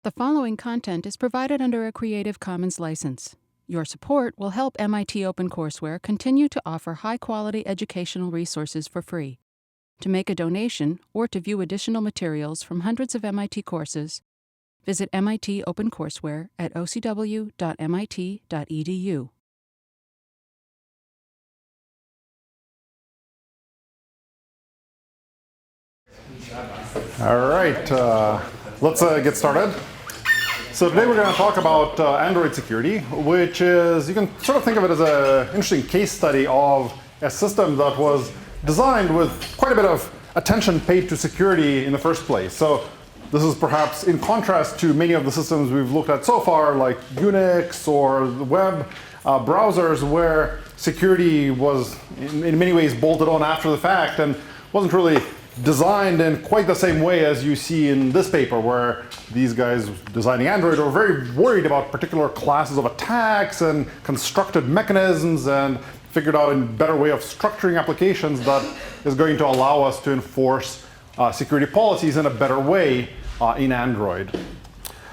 The following content is provided under a Creative Commons license. Your support will help MIT OpenCourseware continue to offer high-quality educational resources for free. To make a donation or to view additional materials from hundreds of MIT courses, visit MIT OpenCourseware at ocw.mit.edu. All right, let's get started. So today we're going to talk about Android security, which is, you can sort of think of it as an interesting case study of a system that was designed with quite a bit of attention paid to security in the first place. So this is perhaps in contrast to many of the systems we've looked at so far, like Unix or the web browsers, where security was in many ways bolted on after the fact and wasn't really designed in quite the same way as you see in this paper, where these guys designing Android are very worried about particular classes of attacks and constructed mechanisms and figured out a better way of structuring applications that is going to allow us to enforce security policies in a better way in Android.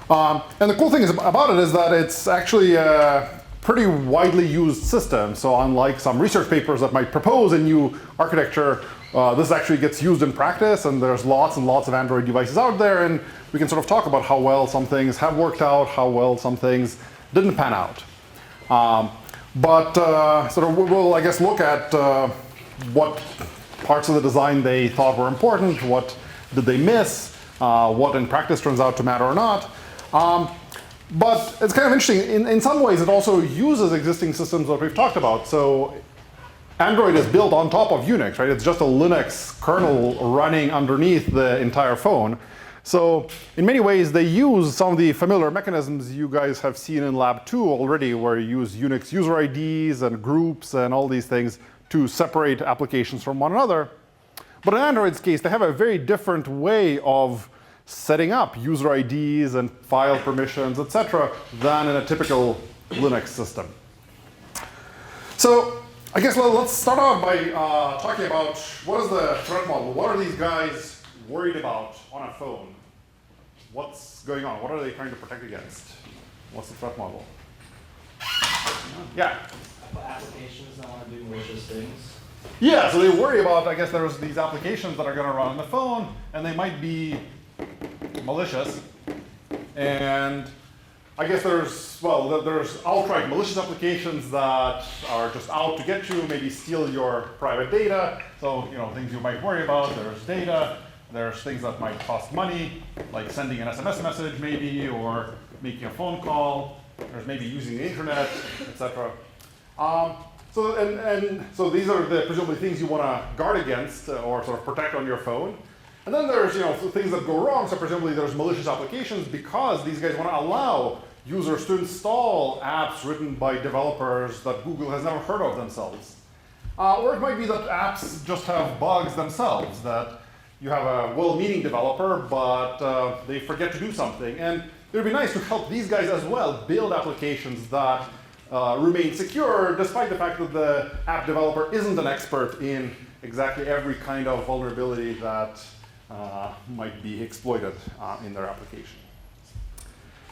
And the cool thing about it is that it's actually a pretty widely used system. So unlike some research papers that might propose a new architecture, this actually gets used in practice, and there's lots and lots of Android devices out there, and we can sort of talk about how well some things have worked out, how well some things didn't pan out. Sort of we'll, I guess, look at what parts of the design they thought were important, what did they miss, what in practice turns out to matter or not. But it's kind of interesting. In some ways, it also uses existing systems that we've talked about. So Android is built on top of Unix, right? It's just a Linux kernel running underneath the entire phone. So in many ways, they use some of the familiar mechanisms you guys have seen in Lab 2 already, where you use Unix user IDs and groups and all these things to separate applications from one another. But in Android's case, they have a very different way of setting up user IDs and file permissions, etc., than in a typical Linux system. So I guess let's start off by talking about what is the threat model. What are these guys worried about on a phone? What's going on? What are they trying to protect against? What's the threat model? Yeah? Applications that want to do malicious things. Yeah, so they worry about, I guess there's these applications that are going to run on the phone, and they might be malicious. And I guess there's outright malicious applications that are just out to get you, maybe steal your private data. So, things you might worry about. There's data. There's things that might cost money, like sending an SMS message maybe, or making a phone call. There's maybe using the internet, etc. So these are the presumably things you want to guard against or sort of protect on your phone. And then there's things that go wrong. So presumably there's malicious applications because these guys want to allow users to install apps written by developers that Google has never heard of themselves. Or it might be that apps just have bugs themselves, that you have a well-meaning developer, but they forget to do something. And it would be nice to help these guys as well build applications that remain secure, despite the fact that the app developer isn't an expert in exactly every kind of vulnerability that might be exploited in their application.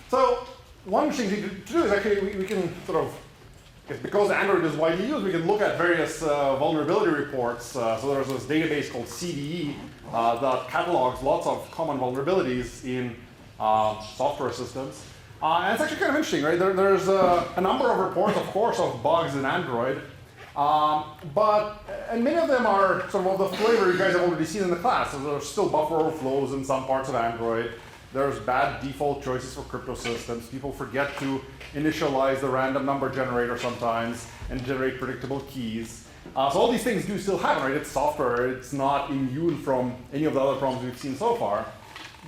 So one interesting thing to do is actually we can sort of, because Android is widely used, we can look at various vulnerability reports. So there's this database called CDE that catalogs lots of common vulnerabilities in software systems. And it's actually kind of interesting, right? There's a number of reports, of course, of bugs in Android. And many of them are sort of the flavor you guys have already seen in the class. So there's still buffer overflows in some parts of Android. There's bad default choices for crypto systems. People forget to initialize the random number generator sometimes and generate predictable keys. So all these things do still happen, right? It's software. It's not immune from any of the other problems we've seen so far.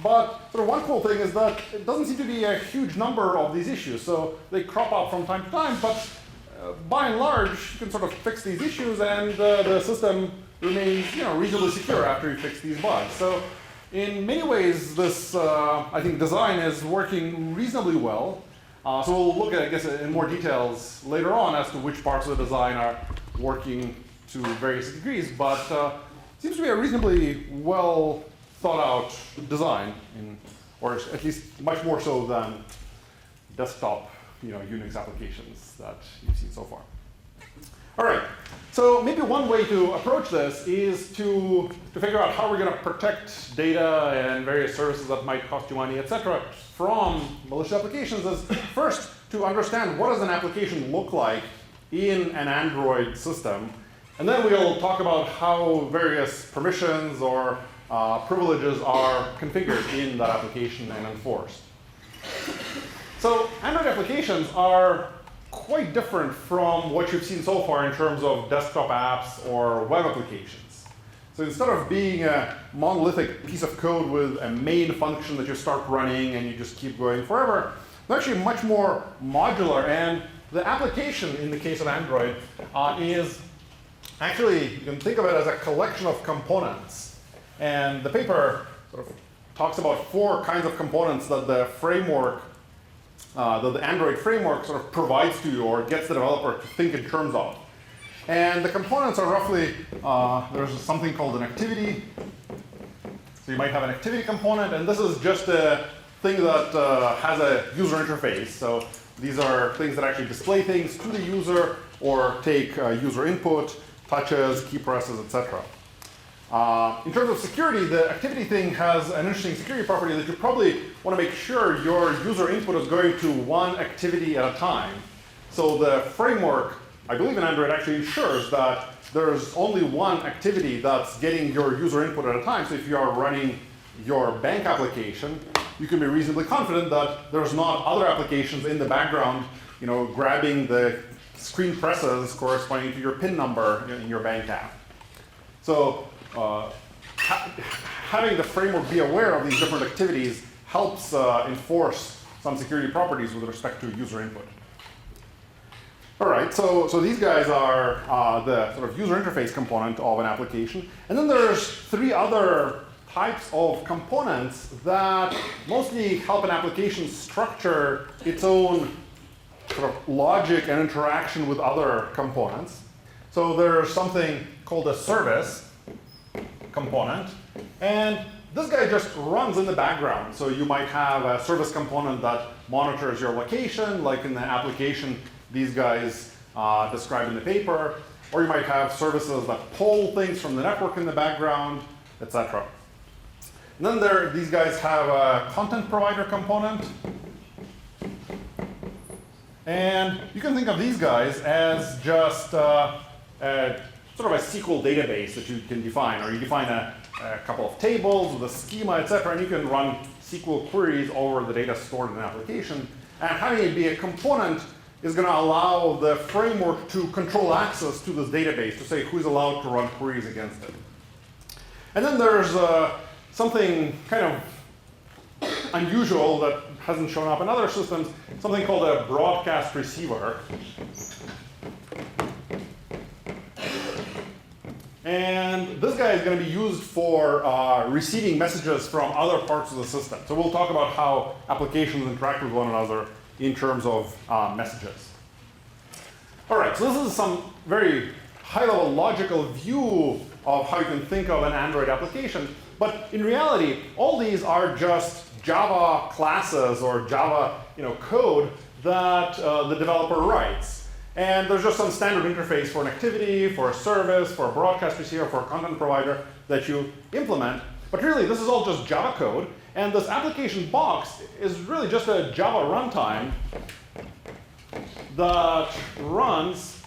But sort of one cool thing is that it doesn't seem to be a huge number of these issues. So they crop up from time to time, but by and large, you can sort of fix these issues, and the system remains, reasonably secure after you fix these bugs. So in many ways, this, I think, design is working reasonably well. So we'll look at, I guess, in more details later on as to which parts of the design are working to various degrees. But it seems to be a reasonably well thought out design in or at least much more so than desktop Unix applications that you've seen so far. All right, so maybe one way to approach this is to figure out how we're going to protect data and various services that might cost you money, etc., from malicious applications is first to understand what does an application look like in an Android system. And then we'll talk about how various permissions or privileges are configured in that application and enforced. So Android applications are quite different from what you've seen so far in terms of desktop apps or web applications. So instead of being a monolithic piece of code with a main function that you start running and you just keep going forever, they're actually much more modular. And the application, in the case of Android, is actually, you can think of it as a collection of components. And the paper sort of talks about 4 kinds of components that the framework, that the Android framework sort of provides to you or gets the developer to think in terms of. And the components are roughly, there's something called an activity. So you might have an activity component, and this is just a thing that has a user interface. So these are things that actually display things to the user or take user input, touches, key presses, etc. In terms of security, the activity thing has an interesting security property that you probably want to make sure your user input is going to one activity at a time. So the framework, I believe in Android, actually ensures that there's only one activity that's getting your user input at a time. So if you are running your bank application, you can be reasonably confident that there's not other applications in the background, grabbing the screen presses corresponding to your PIN number in your bank app. So having the framework be aware of these different activities helps enforce some security properties with respect to user input. All right, so these guys are the sort of user interface component of an application. And then there's 3 other types of components that mostly help an application structure its own sort of logic and interaction with other components. So there's something called a service component. And this guy just runs in the background. So you might have a service component that monitors your location, like in the application these guys describe in the paper. Or you might have services that pull things from the network in the background, etc. And then these guys have a content provider component. And you can think of these guys as just sort of a SQL database that you can define. Or you define a couple of tables with a schema, etc. And you can run SQL queries over the data stored in an application. And having it be a component is going to allow the framework to control access to this database, to say who's allowed to run queries against it. And then there's something kind of unusual that hasn't shown up in other systems, something called a broadcast receiver. And this guy is going to be used for receiving messages from other parts of the system. So we'll talk about how applications interact with one another in terms of messages. All right, so this is some very high-level logical view of how you can think of an Android application. But in reality, all these are just Java classes or Java code that the developer writes. And there's just some standard interface for an activity, for a service, for a broadcast receiver, for a content provider that you implement. But really, this is all just Java code. And this application box is really just a Java runtime that runs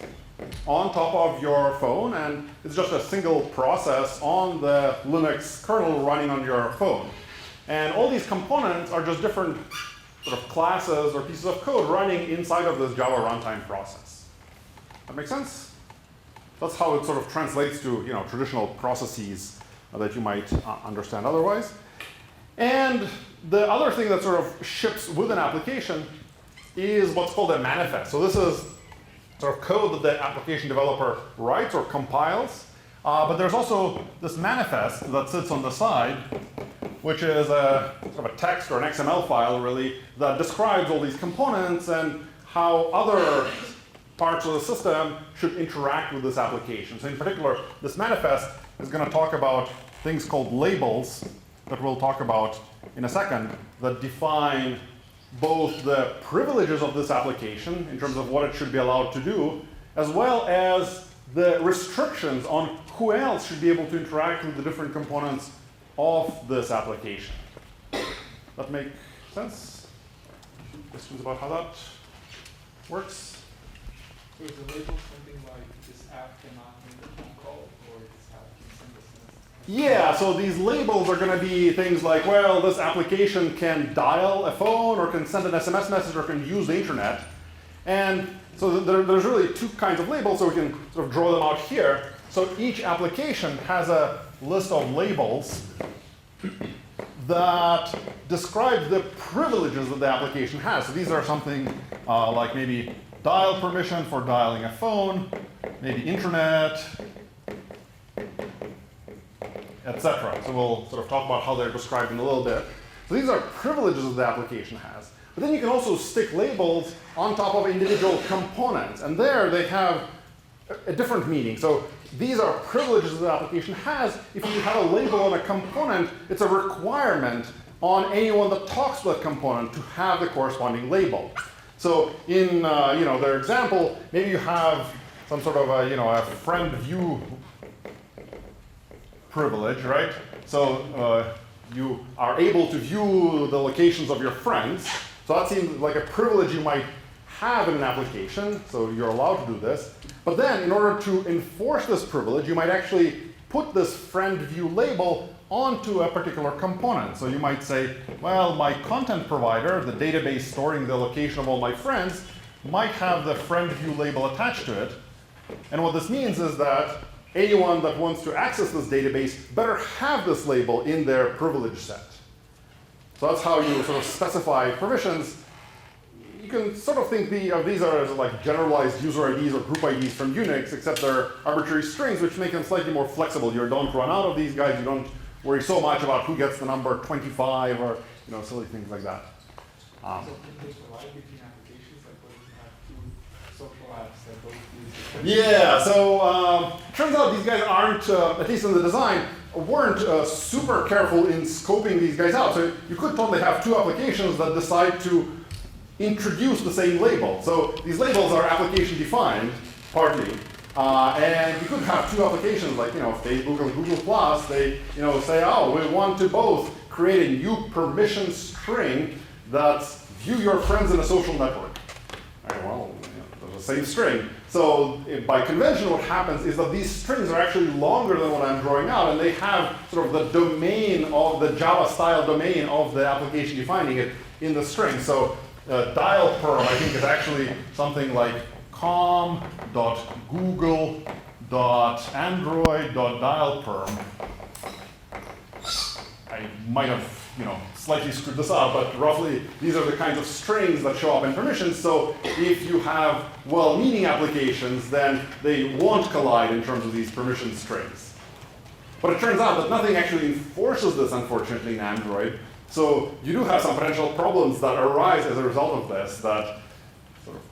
on top of your phone. And it's just a single process on the Linux kernel running on your phone. And all these components are just different sort of classes or pieces of code running inside of this Java runtime process. That make sense? That's how it sort of translates to traditional processes that you might understand otherwise. And the other thing that sort of ships with an application is what's called a manifest. So this is sort of code that the application developer writes or compiles. But there's also this manifest that sits on the side, which is a sort of a text or an XML file, really, that describes all these components and how other parts of the system should interact with this application. So in particular, this manifest is going to talk about things called labels that we'll talk about in a second that define both the privileges of this application in terms of what it should be allowed to do, as well as the restrictions on who else should be able to interact with the different components of this application. That make sense? Questions about how that works? So is the label something like this app cannot make a phone call, or this app can send a SMS? Yeah, so these labels are going to be things like, well, this application can dial a phone, or can send an SMS message, or can use the internet. And so there's really two kinds of labels, so we can sort of draw them out here. So each application has a list of labels that describe the privileges that the application has. So these are something like maybe dial permission for dialing a phone, maybe internet, etc. So we'll sort of talk about how they're described in a little bit. So these are privileges that the application has. But then you can also stick labels on top of individual components. And there they have a different meaning. So these are privileges that the application has. If you have a label on a component, it's a requirement on anyone that talks to that component to have the corresponding label. So in their example, maybe you have some sort of a friend view privilege, right? So you are able to view the locations of your friends. So that seems like a privilege you might have in an application, so you're allowed to do this. But then, in order to enforce this privilege, you might actually put this friend view label onto a particular component. So you might say, well, my content provider, the database storing the location of all my friends, might have the friend view label attached to it. And what this means is that anyone that wants to access this database better have this label in their privilege set. So that's how you sort of specify permissions. You can sort of think of these are as like generalized user IDs or group IDs from Unix, except they're arbitrary strings, which make them slightly more flexible. You don't run out of these guys. You don't worry so much about who gets the number 25 or silly things like that. So can they provide between applications? Like what if you have two social apps that both use Yeah, so turns out these guys aren't, at least in the design, weren't super careful in scoping these guys out. So you could totally have two applications that decide to introduce the same label. So these labels are application defined, partly. And you could have two applications like Facebook and Google Plus. They say, oh, we want to both create a new permission string that's view your friends in a social network. All right, well, they're the same string. So by convention, what happens is that these strings are actually longer than what I'm drawing out, and they have sort of the domain of the Java-style domain of the application defining it in the string. So dial perm, I think, is actually something like com.google.android.dialperm. I might have slightly screwed this up, but roughly these are the kinds of strings that show up in permissions. So if you have well-meaning applications, then they won't collide in terms of these permission strings. But it turns out that nothing actually enforces this, unfortunately, in Android. So you do have some potential problems that arise as a result of this that sort of,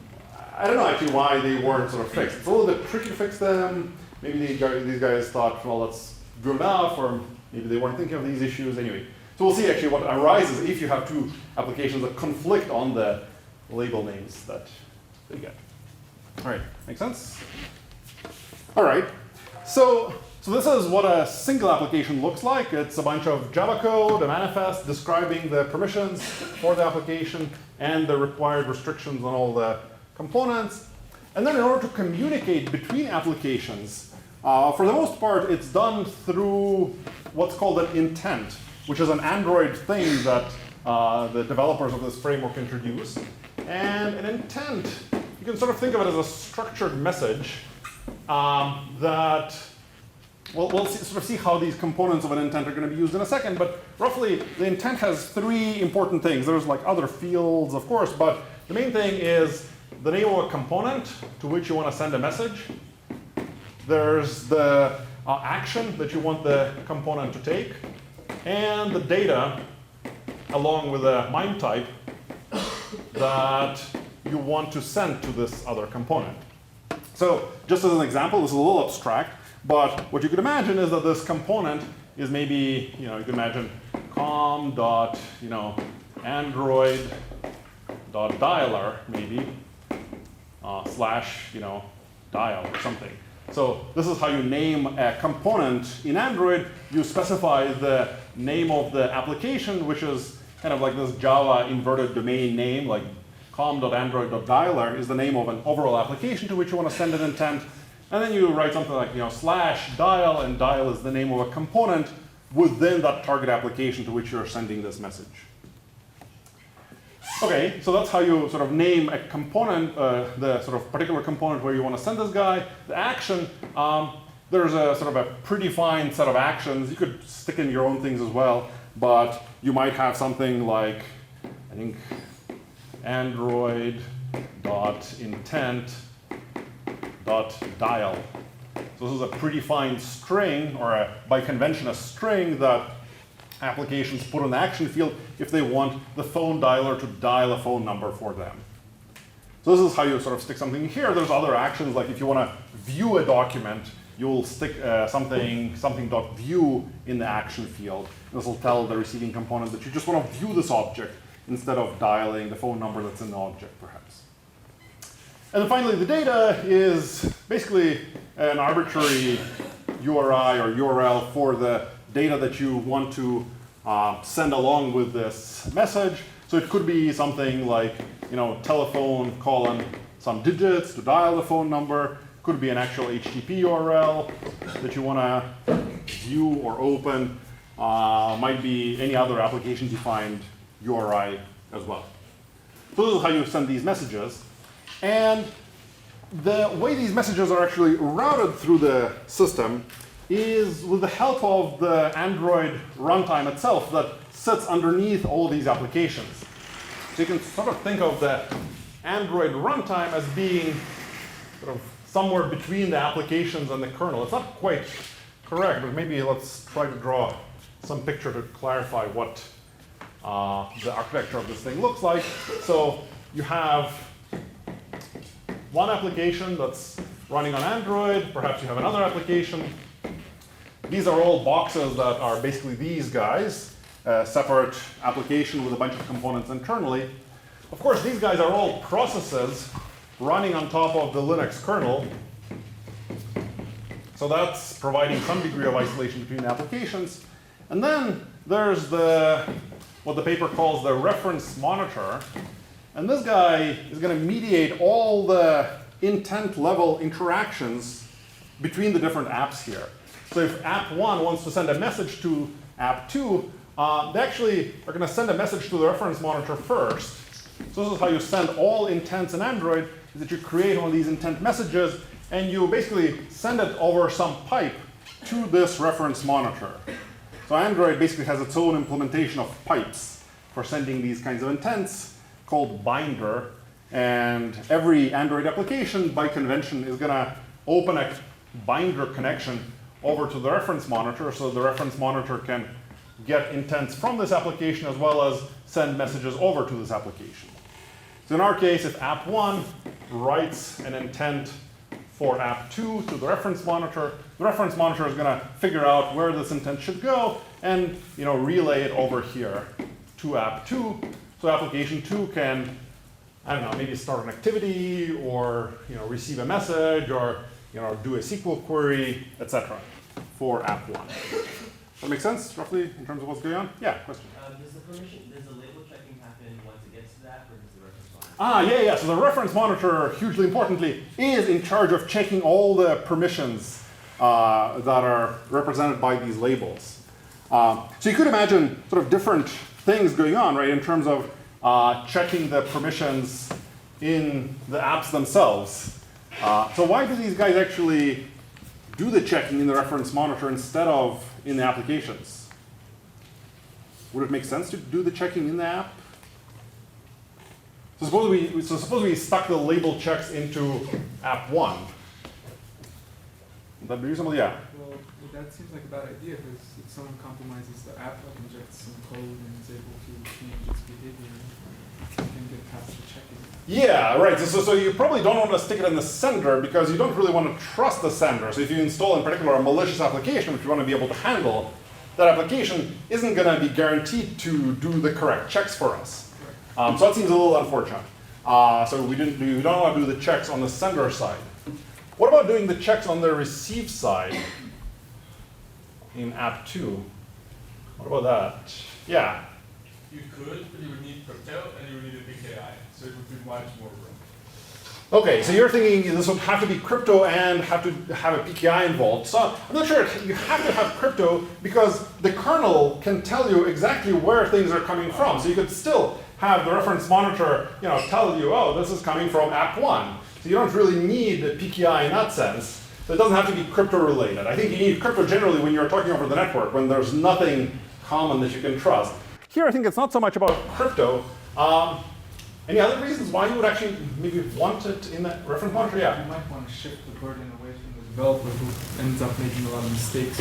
I don't know actually why they weren't sort of fixed. It's a little bit tricky to fix them. Maybe these guys thought, well, that's good enough, or maybe they weren't thinking of these issues. Anyway, so we'll see actually what arises if you have two applications that conflict on the label names that they get. All right, make sense? All right, so this is what a single application looks like. It's a bunch of Java code, a manifest describing the permissions for the application and the required restrictions on all the components. And then in order to communicate between applications, for the most part, it's done through what's called an intent, which is an Android thing that the developers of this framework introduced. And an intent, you can sort of think of it as a structured message that we'll sort of see how these components of an intent are going to be used in a second, but roughly the intent has three important things. There's like other fields, of course, but the main thing is the name of a component to which you want to send a message. There's the action that you want the component to take, and the data along with a MIME type that you want to send to this other component. So just as an example, this is a little abstract, but what you could imagine is that this component is maybe, you can imagine com dot, Android dot dialer maybe slash, dial or something. So this is how you name a component in Android. You specify the name of the application, which is kind of like this Java inverted domain name, like com.android.dialer is the name of an overall application to which you want to send an intent. And then you write something like, slash dial, and dial is the name of a component within that target application to which you're sending this message. Okay, so that's how you sort of name a component, the sort of particular component where you want to send this guy. The action, there's a sort of a predefined set of actions. You could stick in your own things as well, but you might have something like, I think, Android.intent.dial. So this is a predefined string, or by convention, a string that applications put in the action field if they want the phone dialer to dial a phone number for them. So this is how you sort of stick something here. There's other actions, like if you want to view a document, you'll stick something.view in the action field. This will tell the receiving component that you just want to view this object instead of dialing the phone number that's in the object, perhaps. And then finally, the data is basically an arbitrary URI or URL for the data that you want to send along with this message. So it could be something like, telephone colon some digits to dial the phone number. Could be an actual HTTP URL that you want to view or open. Might be any other application-defined URI as well. So this is how you send these messages. And the way these messages are actually routed through the system is with the help of the Android runtime itself that sits underneath all of these applications. So you can sort of think of the Android runtime as being sort of somewhere between the applications and the kernel. It's not quite correct, but maybe let's try to draw some picture to clarify what the architecture of this thing looks like. So you have one application that's running on Android. Perhaps you have another application. These are all boxes that are basically these guys, a separate application with a bunch of components internally. Of course, these guys are all processes running on top of the Linux kernel. So that's providing some degree of isolation between the applications. And then there's what the paper calls the reference monitor. And this guy is going to mediate all the intent level interactions between the different apps here. So if app 1 wants to send a message to app 2, they actually are going to send a message to the reference monitor first. So this is how you send all intents in Android, is that you create one of these intent messages, and you basically send it over some pipe to this reference monitor. So Android basically has its own implementation of pipes for sending these kinds of intents called binder. And every Android application, by convention, is going to open a binder connection over to the reference monitor, so the reference monitor can get intents from this application as well as send messages over to this application. So in our case, if app 1 writes an intent for app 2 to the reference monitor is going to figure out where this intent should go and relay it over here to app 2. So application 2 can, maybe start an activity or receive a message or do a SQL query, etc. for app 1. Does that make sense, roughly, in terms of what's going on? Yeah, question. Does the label checking happen once it gets to that, or does the reference monitor? Yeah. So the reference monitor, hugely importantly, is in charge of checking all the permissions that are represented by these labels. So you could imagine sort of different things going on, right, in terms of checking the permissions in the apps themselves. So why do these guys actually do the checking in the reference monitor instead of in the applications? Would it make sense to do the checking in the app? So suppose we stuck the label checks into app 1. Would that be reasonable? Yeah. Well, that seems like a bad idea, because if someone compromises the app, like injects some code and is able to change its behavior, you can get past the checking. Yeah, right. So you probably don't want to stick it in the sender because you don't really want to trust the sender. So if you install in particular a malicious application which you want to be able to handle, that application isn't going to be guaranteed to do the correct checks for us. So that seems a little unfortunate. So we don't want to do the checks on the sender side. What about doing the checks on the receive side in app 2? What about that? Yeah. You could, but you would need crypto and you would need a PKI, so it would be much more room. Okay, so you're thinking this would have to be crypto and have to have a PKI involved. So I'm not sure you have to have crypto because the kernel can tell you exactly where things are coming from. So you could still have the reference monitor, tell you, oh, this is coming from app 1. So you don't really need a PKI in that sense. So it doesn't have to be crypto related. I think you need crypto generally when you're talking over the network, when there's nothing common that you can trust. Here I think it's not so much about crypto. Any other reasons why you would actually maybe want it in that reference monitor? Yeah. You might want to shift the burden away from the developer who ends up making a lot of mistakes.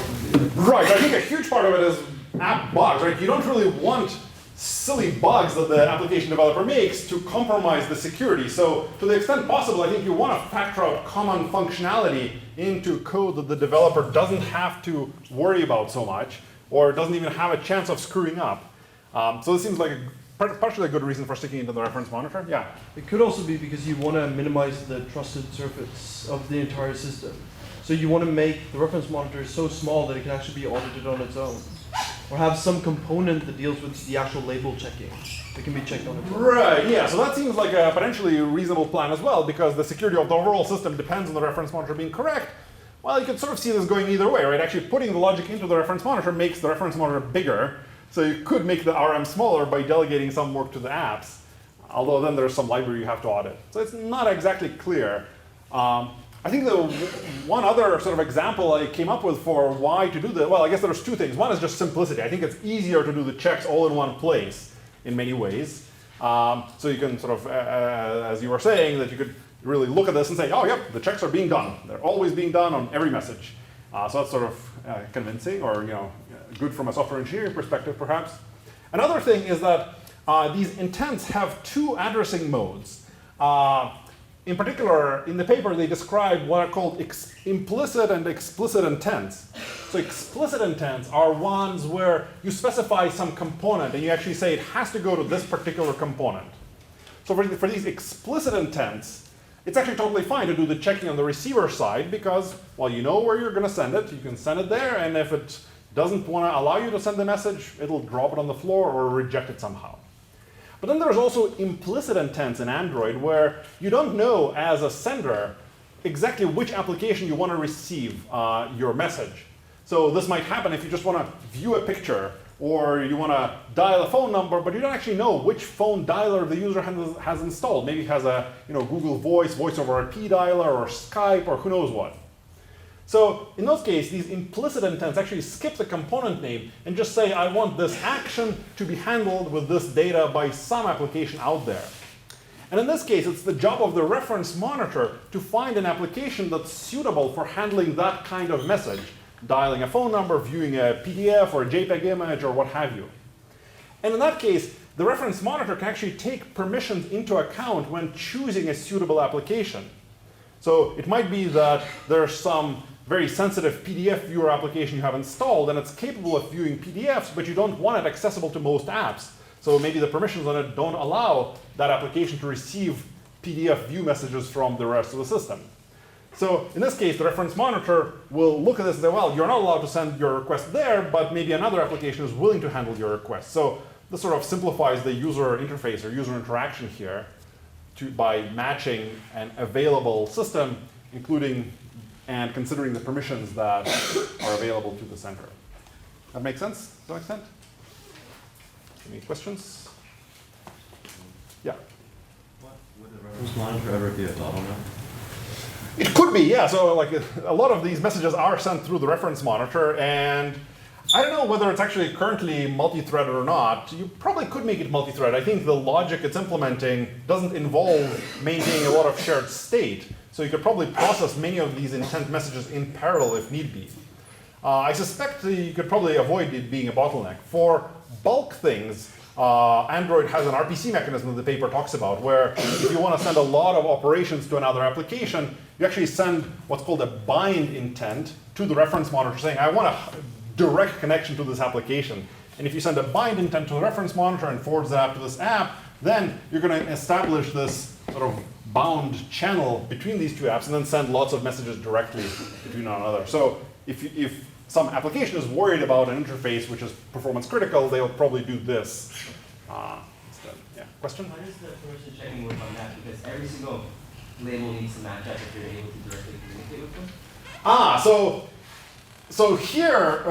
Right, I think a huge part of it is app bugs, right? You don't really want silly bugs that the application developer makes to compromise the security. So to the extent possible, I think you want to factor out common functionality into code that the developer doesn't have to worry about so much, or doesn't even have a chance of screwing up. So this seems like partially a good reason for sticking into the reference monitor. Yeah. It could also be because you want to minimize the trusted surface of the entire system. So you want to make the reference monitor so small that it can actually be audited on its own. Or have some component that deals with the actual label checking that can be checked on its own. Right, yeah, so that seems like a potentially reasonable plan as well, because the security of the overall system depends on the reference monitor being correct. Well, you can sort of see this going either way, right? Actually putting the logic into the reference monitor makes the reference monitor bigger. So you could make the RM smaller by delegating some work to the apps, although then there's some library you have to audit. So it's not exactly clear. I think the one other sort of example I came up with for why to do that, well, I guess there's two things. One is just simplicity. I think it's easier to do the checks all in one place in many ways. So you can sort of, as you were saying, that you could really look at this and say, oh, yep, the checks are being done. They're always being done on every message. So that's sort of convincing, or good from a software engineering perspective, perhaps. Another thing is that these intents have two addressing modes. In particular, in the paper, they describe what are called implicit and explicit intents. So explicit intents are ones where you specify some component and you actually say it has to go to this particular component. So for these explicit intents, it's actually totally fine to do the checking on the receiver side because, well, you know where you're going to send it. You can send it there, and if it doesn't want to allow you to send the message, it'll drop it on the floor or reject it somehow. But then there's also implicit intents in Android where you don't know as a sender exactly which application you want to receive your message. So this might happen if you just want to view a picture or you want to dial a phone number, but you don't actually know which phone dialer the user has installed. Maybe it has a Google Voice over IP dialer, or Skype, or who knows what. So in those cases, these implicit intents actually skip the component name and just say, I want this action to be handled with this data by some application out there. And in this case, it's the job of the reference monitor to find an application that's suitable for handling that kind of message, dialing a phone number, viewing a PDF or a JPEG image, or what have you. And in that case, the reference monitor can actually take permissions into account when choosing a suitable application. So it might be that there's some very sensitive PDF viewer application you have installed, and it's capable of viewing PDFs, but you don't want it accessible to most apps. So maybe the permissions on it don't allow that application to receive PDF view messages from the rest of the system. So in this case, the reference monitor will look at this and say, well, you're not allowed to send your request there, but maybe another application is willing to handle your request. So this sort of simplifies the user interface or user interaction here by matching an available system, including and considering the permissions that are available to the center. That make sense to some extent? Any questions? Yeah. Would the reference monitor ever be a bottleneck? It could be, yeah. So like a lot of these messages are sent through the reference monitor, and I don't know whether it's actually currently multi-threaded or not. You probably could make it multi-thread. I think the logic it's implementing doesn't involve maintaining a lot of shared state. So you could probably process many of these intent messages in parallel if need be. I suspect you could probably avoid it being a bottleneck. For bulk things, Android has an RPC mechanism that the paper talks about, where if you want to send a lot of operations to another application, you actually send what's called a bind intent to the reference monitor saying, I want to direct connection to this application. And if you send a bind intent to the reference monitor and forwards that to this app, then you're going to establish this sort of bound channel between these two apps and then send lots of messages directly between one another. So if some application is worried about an interface which is performance critical, they'll probably do this instead. Yeah, question? How does the permission checking work on that? Because every single label needs to match up if you're able to directly communicate with them. So here,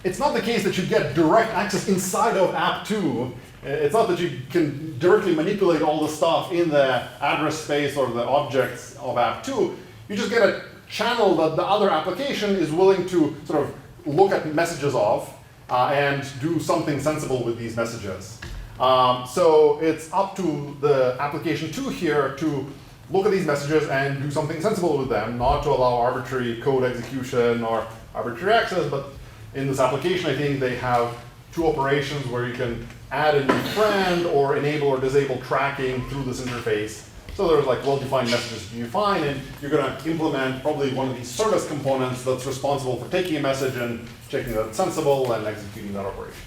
it's not the case that you get direct access inside of app2. It's not that you can directly manipulate all the stuff in the address space or the objects of app2. You just get a channel that the other application is willing to sort of look at messages of and do something sensible with these messages. So it's up to the application 2 here to look at these messages and do something sensible with them, not to allow arbitrary code execution or arbitrary access, but in this application, I think they have 2 operations where you can add a new friend or enable or disable tracking through this interface. So there's like well-defined messages you define, and you're going to implement probably one of these service components that's responsible for taking a message and checking that it's sensible and executing that operation.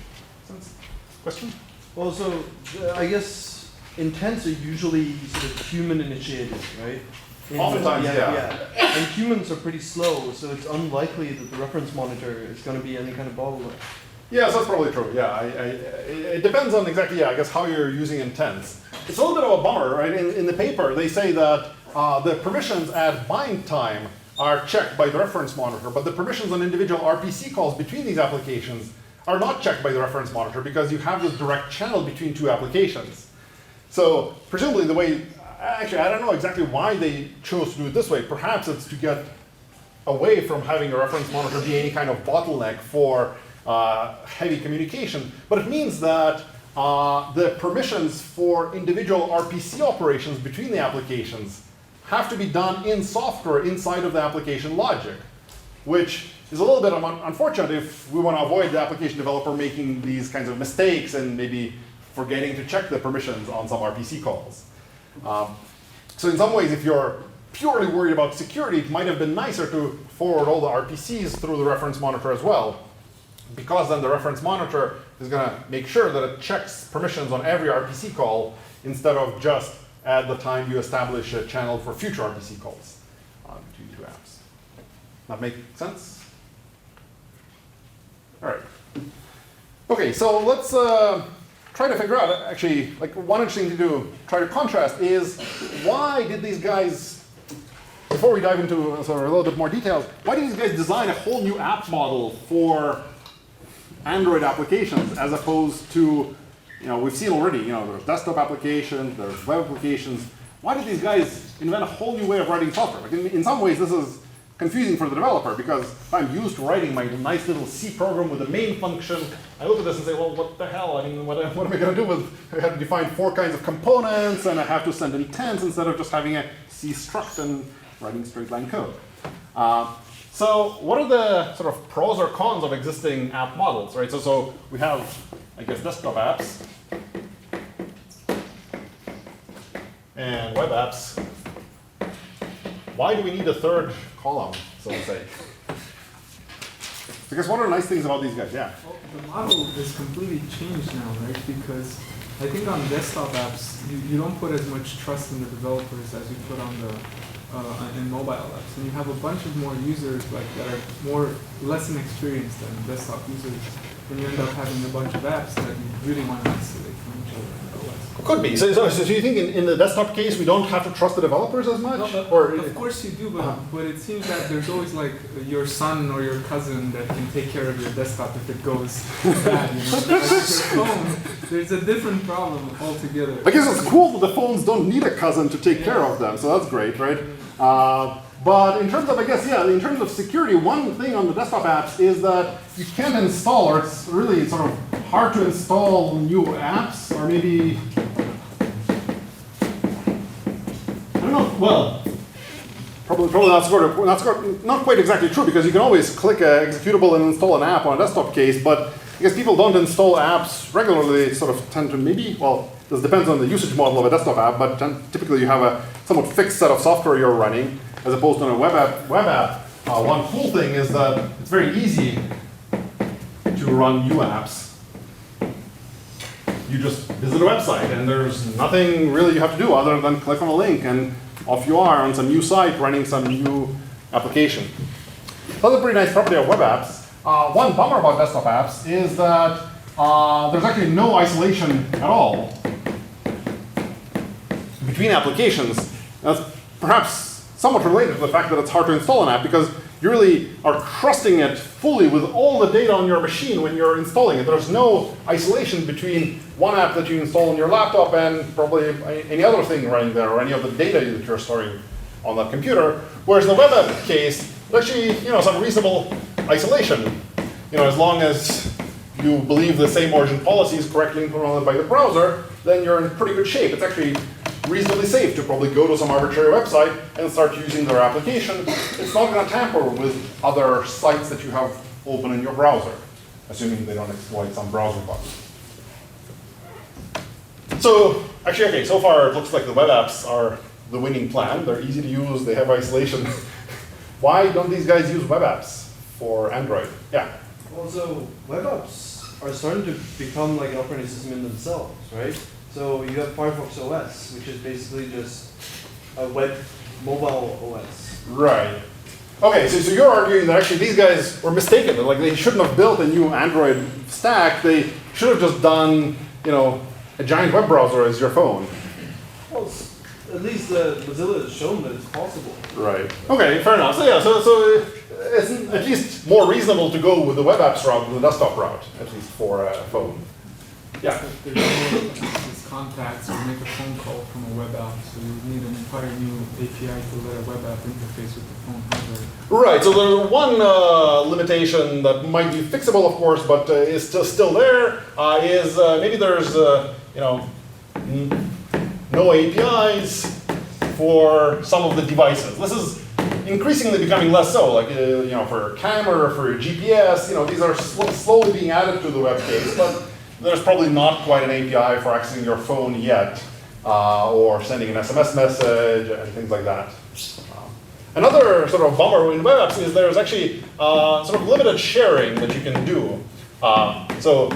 Sense? Question? Well, so I guess intents are usually sort of human initiated, right? Oftentimes, yeah. And humans are pretty slow, so it's unlikely that the reference monitor is going to be any kind of bottleneck. Yeah, so that's probably true. Yeah, it depends on exactly, I guess, how you're using intents. It's a little bit of a bummer, right? In the paper, they say that the permissions at bind time are checked by the reference monitor, but the permissions on individual RPC calls between these applications are not checked by the reference monitor because you have this direct channel between 2 applications. So presumably the way, actually, I don't know exactly why they chose to do it this way. Perhaps it's to get away from having a reference monitor be any kind of bottleneck for heavy communication. But it means that the permissions for individual RPC operations between the applications have to be done in software inside of the application logic, which is a little bit unfortunate if we want to avoid the application developer making these kinds of mistakes and maybe forgetting to check the permissions on some RPC calls. So in some ways, if you're purely worried about security, it might have been nicer to forward all the RPCs through the reference monitor as well, because then the reference monitor is going to make sure that it checks permissions on every RPC call instead of just at the time you establish a channel for future RPC calls between 2 apps. That make sense? All right. Okay, so let's try to figure out, actually, like one interesting thing to try to contrast is why did these guys, before we dive into sort of a little bit more details, why did these guys design a whole new app model for Android applications as opposed to, we've seen already, there's desktop applications, there's web applications. Why did these guys invent a whole new way of writing software? Like in some ways, this is confusing for the developer because if I'm used to writing my nice little C program with a main function, I look at this and say, well, what the hell? I mean, what am I going to do with, I have to define 4 kinds of components and I have to send intents instead of just having a C struct and writing straight line code. So what are the sort of pros or cons of existing app models, right? So we have, I guess, desktop apps and web apps. Why do we need a 3rd column, so to say? Because one of the nice things about these guys, yeah. Well, the model is completely changed now, right? Because I think on desktop apps, you don't put as much trust in the developers as you put on the in mobile apps, and you have a bunch of more users that are less inexperienced than desktop users, and you end up having a bunch of apps that you really want to isolate from each other in OS. Could be. So you think in the desktop case we don't have to trust the developers as much? No, or of course you do, but it seems that there's always like your son or your cousin that can take care of your desktop if it goes bad. Like your phone, there's a different problem altogether. I guess it's cool that the phones don't need a cousin to take care of them, so that's great, right? But in terms of, I guess, in terms of security, one thing on the desktop apps is that you can't install, or it's really sort of hard to install new apps, or maybe, I don't know, well, probably not quite exactly true, because you can always click an executable and install an app on a desktop case, but I guess people don't install apps regularly. They sort of tend to maybe, well, this depends on the usage model of a desktop app, but typically you have a somewhat fixed set of software you're running, as opposed to on a web app. One cool thing is that it's very easy to run new apps, you just visit a website, and there's nothing really you have to do other than click on a link, and off you are on some new site running some new application. That's a pretty nice property of web apps. One bummer about desktop apps is that there's actually no isolation at all between applications. That's perhaps somewhat related to the fact that it's hard to install an app, because you really are trusting it fully with all the data on your machine when you're installing it. There's no isolation between one app that you install on your laptop and probably any other thing running there, or any of the data that you're storing on that computer. Whereas in the web app case, there's actually some reasonable isolation. As long as you believe the same origin policy is correctly implemented by the browser, then you're in pretty good shape. It's actually reasonably safe to probably go to some arbitrary website and start using their application. It's not going to tamper with other sites that you have open in your browser, assuming they don't exploit some browser bug. So actually, okay, so far it looks like the web apps are the winning plan. They're easy to use, they have isolation. Why don't these guys use web apps for Android? Yeah? Well, so web apps are starting to become like an operating system in themselves, right? So you have Firefox OS, which is basically just a web mobile OS. Right. Okay, so you're arguing that actually these guys were mistaken. Like they shouldn't have built a new Android stack. They should have just done, a giant web browser as your phone. Well, at least Mozilla has shown that it's possible. Right. Okay, fair enough. So yeah, so it's at least more reasonable to go with the web apps route than the desktop route, at least for a phone. Yeah. There's no these contacts or make a phone call from a web app, so you need an entire new API to let a web app interface with the phone hardware. Right. So there's one limitation that might be fixable, of course, but is still there. Is maybe there's no APIs for some of the devices. This is increasingly becoming less so. Like for camera, for GPS, these are slowly being added to the web case, but there's probably not quite an API for accessing your phone yet, or sending an SMS message and things like that. Another sort of bummer in web apps is there's actually sort of limited sharing that you can do. So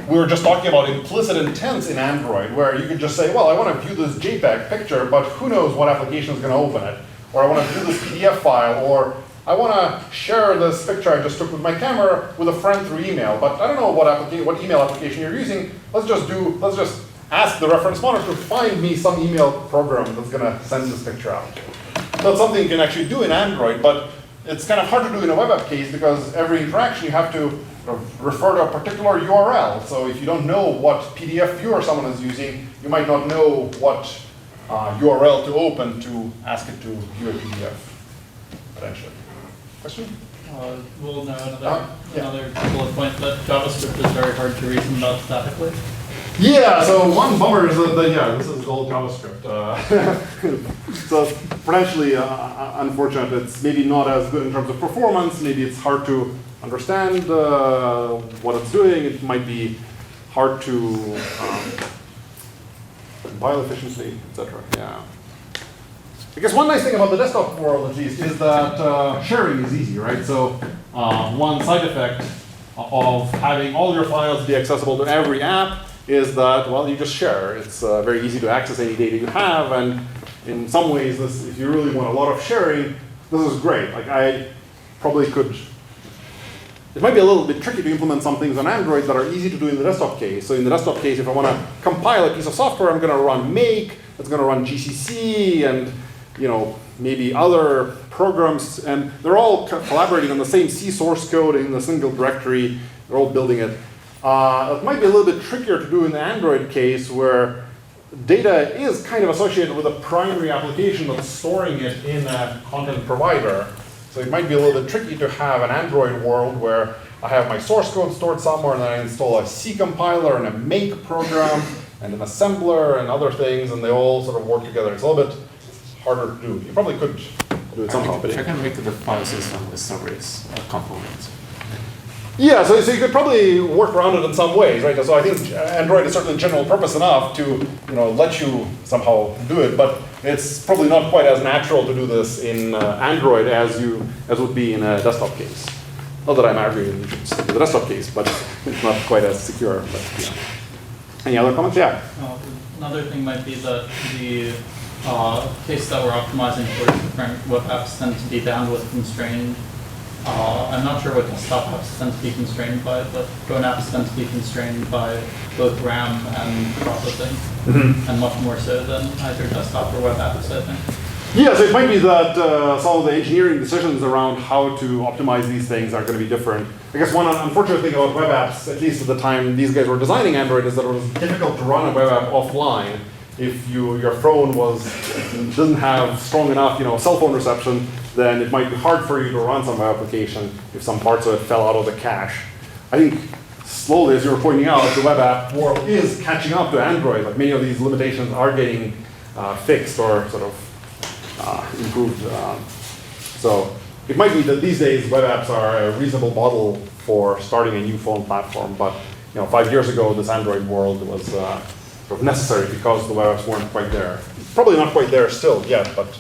we were just talking about implicit intents in Android, where you could just say, well, I want to view this JPEG picture, but who knows what application is going to open it? Or I want to view this PDF file, or I want to share this picture I just took with my camera with a friend through email, but I don't know what email application you're using. Let's just ask the reference monitor to find me some email program that's going to send this picture out. That's something you can actually do in Android, but it's kind of hard to do in a web app case because every interaction you have to refer to a particular URL. So if you don't know what PDF viewer someone is using, you might not know what URL to open to ask it to view a PDF, potentially. Question? Well, no, yeah. another bullet point that JavaScript is very hard to reason about statically. Yeah, so one bummer is that, this is all JavaScript. So it's potentially unfortunate. It's maybe not as good in terms of performance. Maybe it's hard to understand what it's doing. It might be hard to compile efficiently, etc. Yeah. I guess one nice thing about the desktop world, at least, is that sharing is easy, right? So one side effect of having all your files be accessible to every app is that, well, you just share. It's very easy to access any data you have, and in some ways, if you really want a lot of sharing, this is great. Like I probably could. It might be a little bit tricky to implement some things on Android that are easy to do in the desktop case. So in the desktop case, if I want to compile a piece of software, I'm going to run make. It's going to run GCC and maybe other programs, and they're all collaborating on the same C source code in the single directory. They're all building it. It might be a little bit trickier to do in the Android case, where data is kind of associated with a primary application that's storing it in a content provider. So it might be a little bit tricky to have an Android world where I have my source code stored somewhere, and then I install a C compiler and a make program and an assembler and other things, and they all sort of work together. It's a little bit harder to do. You probably could do it somehow. I can make the file system with separate components. Yeah, so you could probably work around it in some ways, right? So I think Android is certainly general purpose enough to let you somehow do it, but it's probably not quite as natural to do this in Android as would be in a desktop case. Not that I'm arguing you should stick to the desktop case, but it's not quite as secure. But, yeah. Any other comments? Yeah. Another thing might be that the case that we're optimizing for different web apps tend to be bandwidth constrained. I'm not sure what desktop apps tend to be constrained by, but phone apps tend to be constrained by both RAM and processing, and much more so than either desktop or web apps, I think. Yeah, so it might be that some of the engineering decisions around how to optimize these things are going to be different. I guess one unfortunate thing about web apps, at least at the time these guys were designing Android, is that it was difficult to run a web app offline if your phone doesn't have strong enough, cell phone reception. Then it might be hard for you to run some web application if some parts of it fell out of the cache. I think slowly, as you were pointing out, the web app world is catching up to Android. Like many of these limitations are getting fixed or sort of improved. So it might be that these days web apps are a reasonable model for starting a new phone platform. But 5 years ago, this Android world was sort of necessary because the web apps weren't quite there. Probably not quite there still yet, but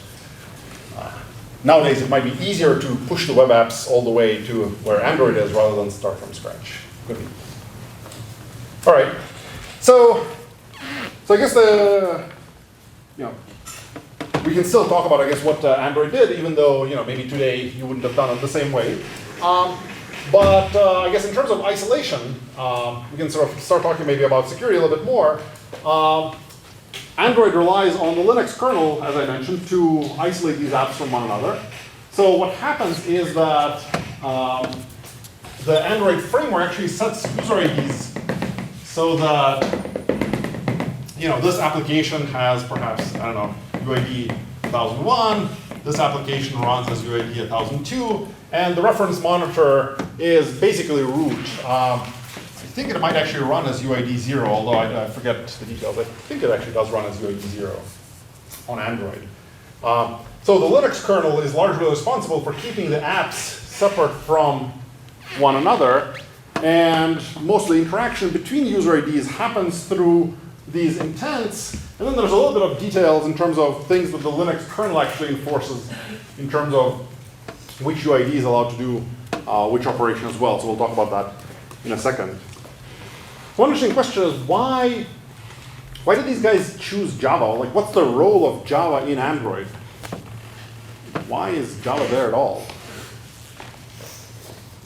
nowadays it might be easier to push the web apps all the way to where Android is rather than start from scratch. Could be. All right. So I guess we can still talk about, I guess, what Android did, even though, maybe today you wouldn't have done it the same way. But I guess in terms of isolation, we can sort of start talking maybe about security a little bit more. Android relies on the Linux kernel, as I mentioned, to isolate these apps from one another. So what happens is that the Android framework actually sets user IDs so that, this application has perhaps, I don't know, UID 1001, this application runs as UID 1002, and the reference monitor is basically root. I think it might actually run as UID 0, although I forget the details. I think it actually does run as UID 0 on Android. So the Linux kernel is largely responsible for keeping the apps separate from one another, and mostly interaction between user IDs happens through these intents. And then there's a little bit of details in terms of things that the Linux kernel actually enforces in terms of which UID is allowed to do which operation as well. So we'll talk about that in a second. One interesting question is why did these guys choose Java? Like, what's the role of Java in Android? Why is Java there at all?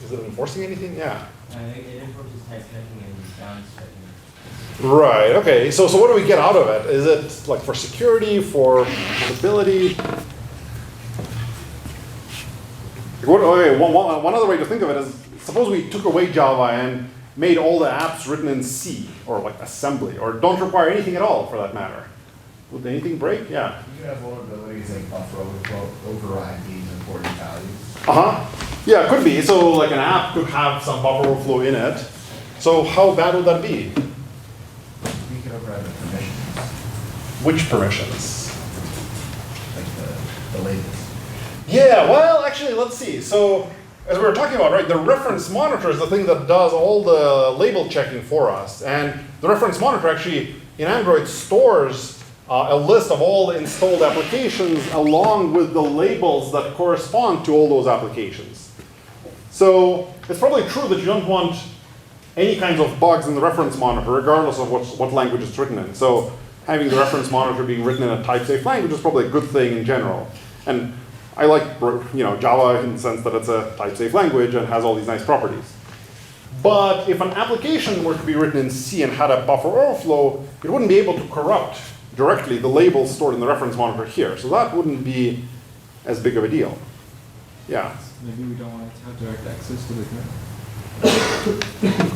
Is it enforcing anything? Yeah. It enforces type checking and balance checking. Right, okay. So what do we get out of it? Is it like for security, for stability? One other way to think of it is, suppose we took away Java and made all the apps written in C, or like assembly, or don't require anything at all for that matter. Would anything break? Yeah. You have vulnerabilities like buffer overflow, override these important values. Yeah, it could be. So like an app could have some buffer overflow in it. So how bad would that be? We could override the permissions, Which permissions? like the labels. Yeah, well, actually, let's see. So as we were talking about, right, the reference monitor is the thing that does all the label checking for us. And the reference monitor actually, in Android, stores a list of all the installed applications along with the labels that correspond to all those applications. So it's probably true that you don't want any kinds of bugs in the reference monitor, regardless of what language it's written in. So having the reference monitor being written in a type-safe language is probably a good thing in general. And I like Java in the sense that it's a type-safe language and has all these nice properties. But if an application were to be written in C and had a buffer overflow, it wouldn't be able to corrupt directly the labels stored in the reference monitor here. So that wouldn't be as big of a deal. Yeah. Maybe we don't want to have direct access to the kernel.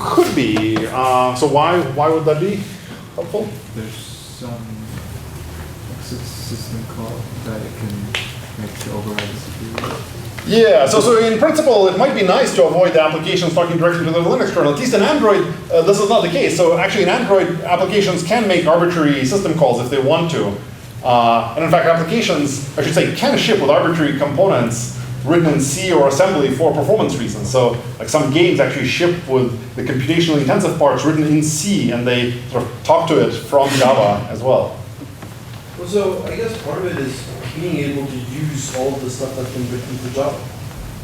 Could be. So why would that be helpful? There's some system call that it can make to override the security. Yeah, so in principle, it might be nice to avoid the applications talking directly to the Linux kernel. At least in Android, this is not the case. So actually in Android, applications can make arbitrary system calls if they want to. And in fact, applications, I should say, can ship with arbitrary components written in C or assembly for performance reasons. So like some games actually ship with the computationally intensive parts written in C, and they sort of talk to it from Java as well. Well, so I guess part of it is being able to use all of the stuff that's been written for Java.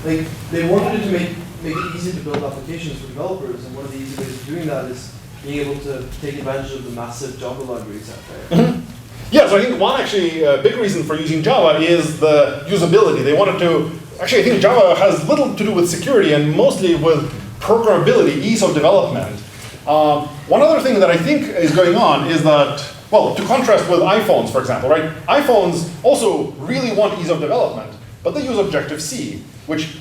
Like, they wanted to make make it easy to build applications for developers, and one of the easy ways of doing that is being able to take advantage of the massive Java libraries out there. Yeah, so I think one actually big reason for using Java is the usability. They wanted to, actually I think Java has little to do with security and mostly with programmability, ease of development. One other thing that I think is going on is that, well, to contrast with iPhones, for example, right? iPhones also really want ease of development, but they use Objective-C, which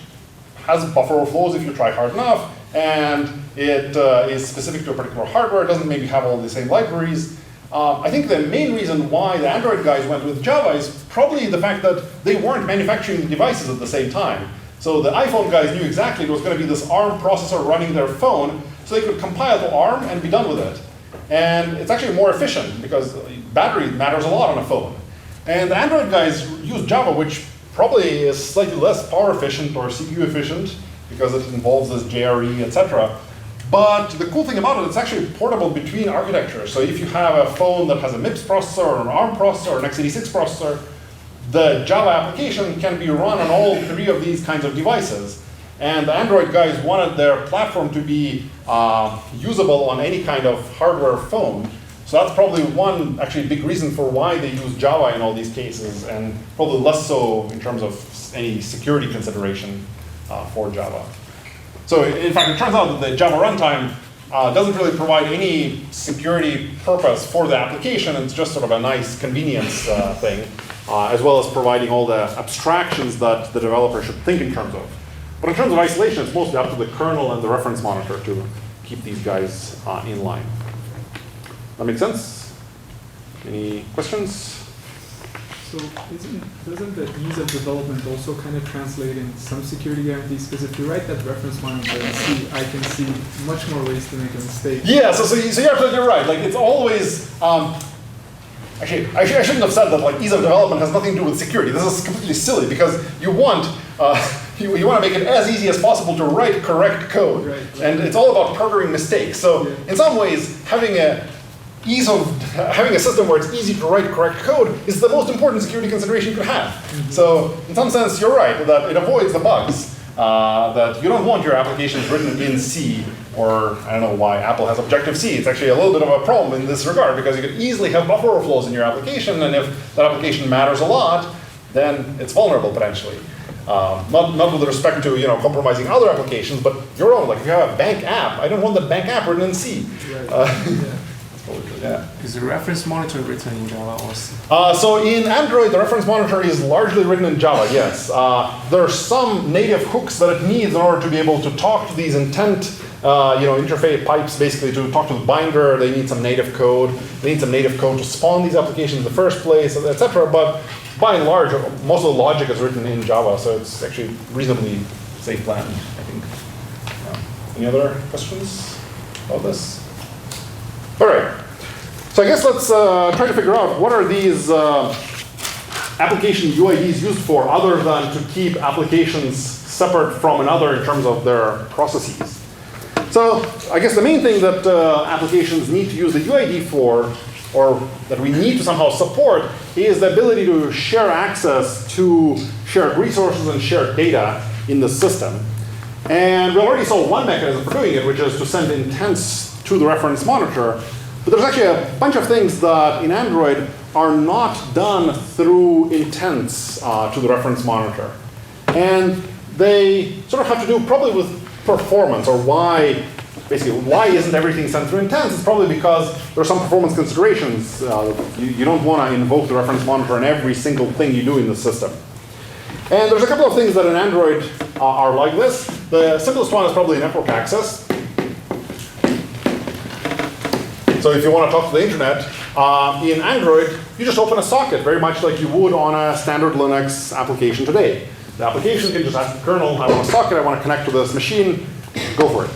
has buffer overflows if you try hard enough, and it is specific to a particular hardware. It doesn't maybe have all the same libraries. I think the main reason why the Android guys went with Java is probably the fact that they weren't manufacturing devices at the same time. So the iPhone guys knew exactly it was going to be this ARM processor running their phone, so they could compile to ARM and be done with it. And it's actually more efficient because battery matters a lot on a phone. And the Android guys use Java, which probably is slightly less power efficient or CPU efficient because it involves this JRE, etc. But the cool thing about it, it's actually portable between architectures. So if you have a phone that has a MIPS processor or an ARM processor or an x86 processor, the Java application can be run on all three of these kinds of devices. And the Android guys wanted their platform to be usable on any kind of hardware phone. So that's probably one actually big reason for why they use Java in all these cases, and probably less so in terms of any security consideration for Java. So in fact, it turns out that the Java runtime doesn't really provide any security purpose for the application. It's just sort of a nice convenience thing, as well as providing all the abstractions that the developer should think in terms of. But in terms of isolation, it's mostly up to the kernel and the reference monitor to keep these guys in line. That make sense? Any questions? So doesn't the ease of development also kind of translate in some security guarantees? Because if you write that reference monitor in C, I can see much more ways to make a mistake. Yeah, so you're right. Like it's always, actually, I shouldn't have said that like ease of development has nothing to do with security. This is completely silly because you want, you want to make it as easy as possible to write correct code. Right. And it's all about programming mistakes. So in some ways, having a system where it's easy to write correct code is the most important security consideration you could have. Mm-hmm. So in some sense, you're right, that it avoids the bugs. That you don't want your applications written in C, or I don't know why Apple has Objective-C. It's actually a little bit of a problem in this regard, because you could easily have buffer overflows in your application, and if that application matters a lot, then it's vulnerable potentially. Not with respect to compromising other applications, but your own. Like if you have a bank app, I don't want the bank app written in C. Right. Yeah. Is the reference monitor written in Java or C? So in Android, the reference monitor is largely written in Java, yes. There are some native hooks that it needs in order to be able to talk to these intent interface pipes, basically to talk to the binder. They need some native code. They need some native code to spawn these applications in the first place, etc. But by and large, most of the logic is written in Java, so it's actually reasonably safe planned, I think. Any other questions about this? All right. So I guess let's try to figure out what are these application UIDs used for other than to keep applications separate from another in terms of their processes. So I guess the main thing that applications need to use the UID for, or that we need to somehow support, is the ability to share access to shared resources and shared data in the system. And we already saw one mechanism for doing it, which is to send intents to the reference monitor. But there's actually a bunch of things that in Android are not done through intents to the reference monitor. And they sort of have to do probably with performance, or why isn't everything sent through intents? It's probably because there are some performance considerations. You don't want to invoke the reference monitor in every single thing you do in the system. And there's a couple of things that in Android are like this. The simplest one is probably network access. So if you want to talk to the internet, in Android, you just open a socket, very much like you would on a standard Linux application today. The application can just ask the kernel, I want a socket, I want to connect to this machine, go for it.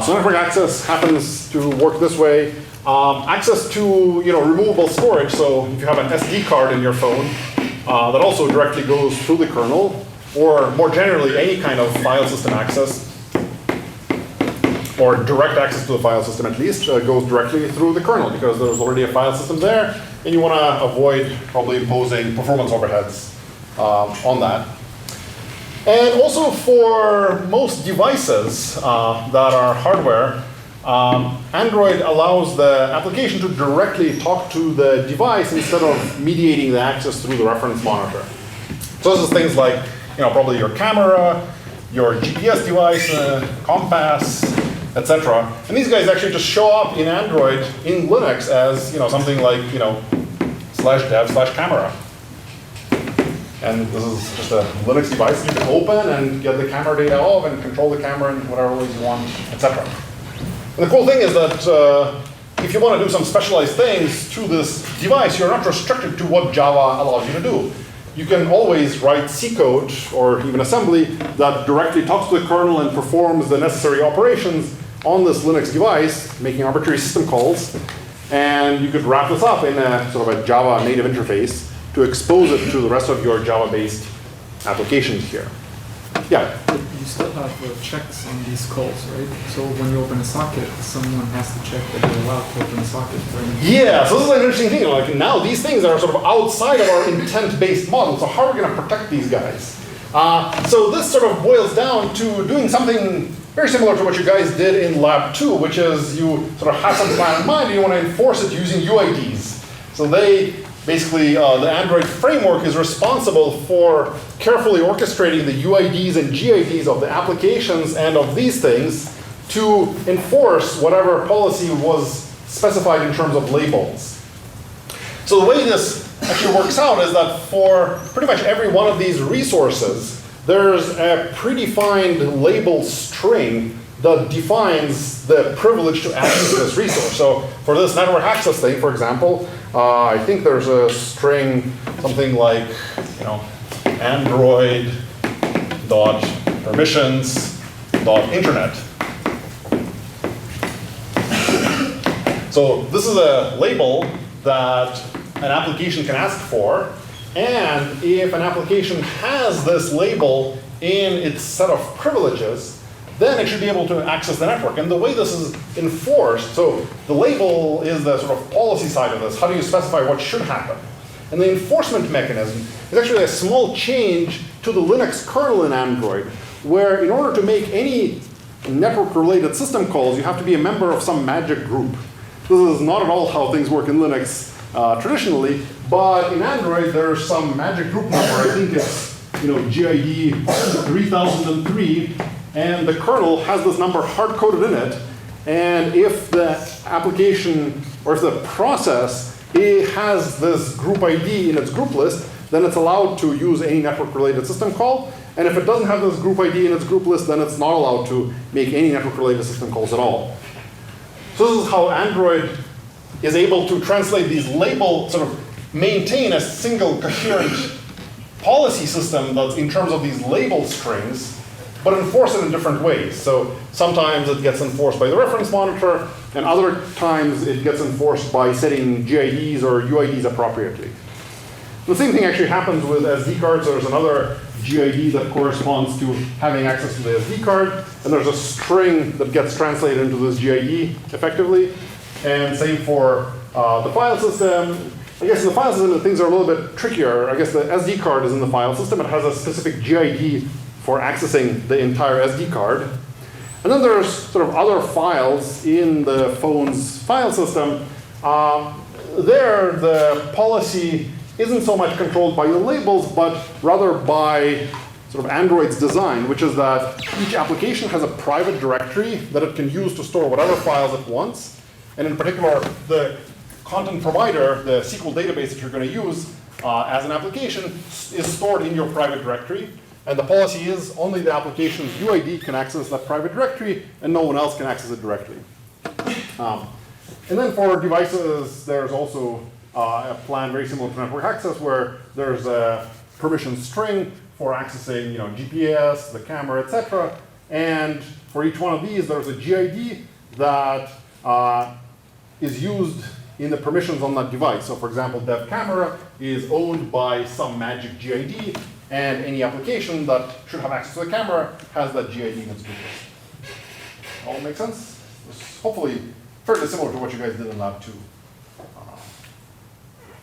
So network access happens to work this way. Access to removable storage, so if you have an SD card in your phone, that also directly goes through the kernel, or more generally, any kind of file system access, or direct access to the file system at least, goes directly through the kernel, because there's already a file system there, and you want to avoid probably imposing performance overheads on that. And also for most devices that are hardware, Android allows the application to directly talk to the device instead of mediating the access through the reference monitor. So this is things like, probably your camera, your GPS device, compass, etc. And these guys actually just show up in Android in Linux as something like /dev/camera. And this is just a Linux device you can open and get the camera data off and control the camera in whatever ways you want, etc. And the cool thing is that if you want to do some specialized things to this device, you're not restricted to what Java allows you to do. You can always write C code or even assembly that directly talks to the kernel and performs the necessary operations on this Linux device, making arbitrary system calls. And you could wrap this up in a sort of a Java native interface to expose it to the rest of your Java-based applications here. Yeah? You still have checks on these calls, right? So when you open a socket, someone has to check that you're allowed to open a socket. Yeah, so this is an interesting thing. Like now these things are sort of outside of our intent-based model, so how are we going to protect these guys? So this sort of boils down to doing something very similar to what you guys did in Lab 2, which is you sort of have some plan in mind and you want to enforce it using UIDs. So basically, the Android framework is responsible for carefully orchestrating the UIDs and GIDs of the applications and of these things to enforce whatever policy was specified in terms of labels. So the way this actually works out is that for pretty much every one of these resources, there's a predefined label string that defines the privilege to access this resource. So for this network access thing, for example, I think there's a string, something like, android.permissions.internet. So this is a label that an application can ask for. And if an application has this label in its set of privileges, then it should be able to access the network. And the way this is enforced, so the label is the sort of policy side of this. How do you specify what should happen? And the enforcement mechanism is actually a small change to the Linux kernel in Android, where in order to make any network-related system calls, you have to be a member of some magic group. This is not at all how things work in Linux traditionally, but in Android there's some magic group number. I think it's GID 3003. And the kernel has this number hard-coded in it. And if the application, or if the process has this group ID in its group list, then it's allowed to use any network-related system call. And if it doesn't have this group ID in its group list, then it's not allowed to make any network-related system calls at all. So this is how Android is able to translate these labels, sort of maintain a single coherent policy system that's in terms of these label strings, but enforce it in different ways. So sometimes it gets enforced by the reference monitor, and other times it gets enforced by setting GIDs or UIDs appropriately. The same thing actually happens with SD cards. There's another GID that corresponds to having access to the SD card, and there's a string that gets translated into this GID effectively. And same for the file system. I guess in the file system, things are a little bit trickier. I guess the SD card is in the file system. It has a specific GID for accessing the entire SD card. And then there's sort of other files in the phone's file system. There, the policy isn't so much controlled by the labels, but rather by sort of Android's design, which is that each application has a private directory that it can use to store whatever files it wants. And in particular, the content provider, the SQL database that you're going to use as an application, is stored in your private directory. And the policy is only the application's UID can access that private directory, and no one else can access it directly. And then for devices, there's also a plan very similar to network access, where there's a permission string for accessing GPS, the camera, etc. And for each one of these, there's a GID that is used in the permissions on that device. So for example, dev camera is owned by some magic GID, and any application that should have access to the camera has that GID in its group list. All make sense? It's hopefully fairly similar to what you guys did in Lab 2.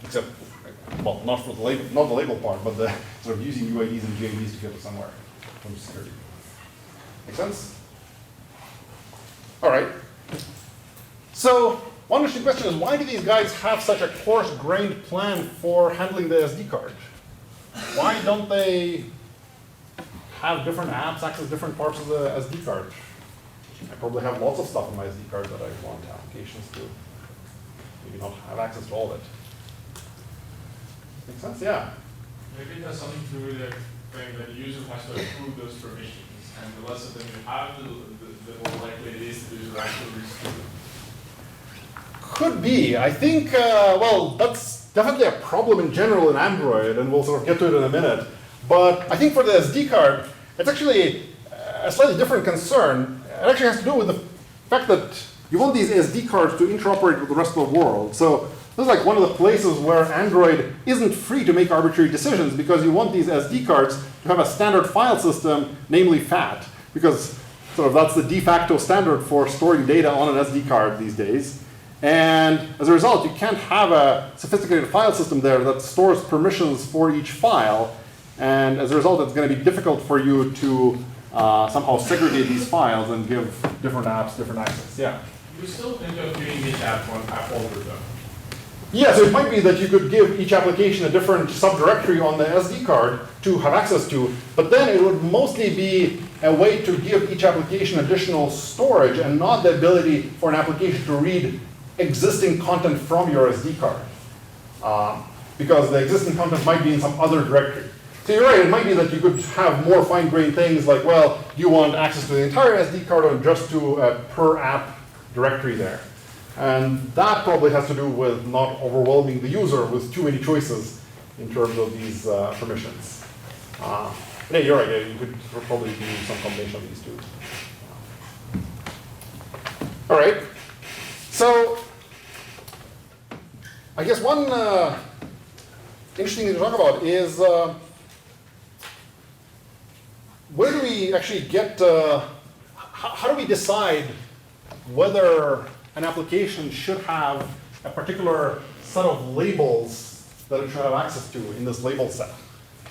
Except, well, not the label part, but the sort of using UIDs and GIDs to get it somewhere. from security. Make sense? All right. So one interesting question is, why do these guys have such a coarse-grained plan for handling the SD card? Why don't they have different apps access different parts of the SD card? I probably have lots of stuff on my SD card that I want applications to maybe not have access to all of it. Make sense? Yeah. Maybe it has something to do with the thing that the user has to approve those permissions, and the less of them you have, the more likely it is that the user actually reads through them. Could be. I think, well, that's definitely a problem in general in Android, and we'll sort of get to it in a minute. But I think for the SD card, it's actually a slightly different concern. It actually has to do with the fact that you want these SD cards to interoperate with the rest of the world. So this is like one of the places where Android isn't free to make arbitrary decisions, because you want these SD cards to have a standard file system, namely FAT, because sort of that's the de facto standard for storing data on an SD card these days. And as a result, you can't have a sophisticated file system there that stores permissions for each file. And as a result, it's going to be difficult for you to somehow segregate these files and give different apps different access. Yeah? You still think of giving each app one app folder though? Yeah, so it might be that you could give each application a different subdirectory on the SD card to have access to, but then it would mostly be a way to give each application additional storage and not the ability for an application to read existing content from your SD card. Because the existing content might be in some other directory. So you're right, it might be that you could have more fine-grained things like, well, do you want access to the entire SD card or just to a per app directory there? And that probably has to do with not overwhelming the user with too many choices in terms of these permissions. Yeah, you're right, yeah, you could probably do some combination of these two. All right, so I guess one interesting thing to talk about is where do we actually get, how do we decide whether an application should have a particular set of labels that it should have access to in this label set?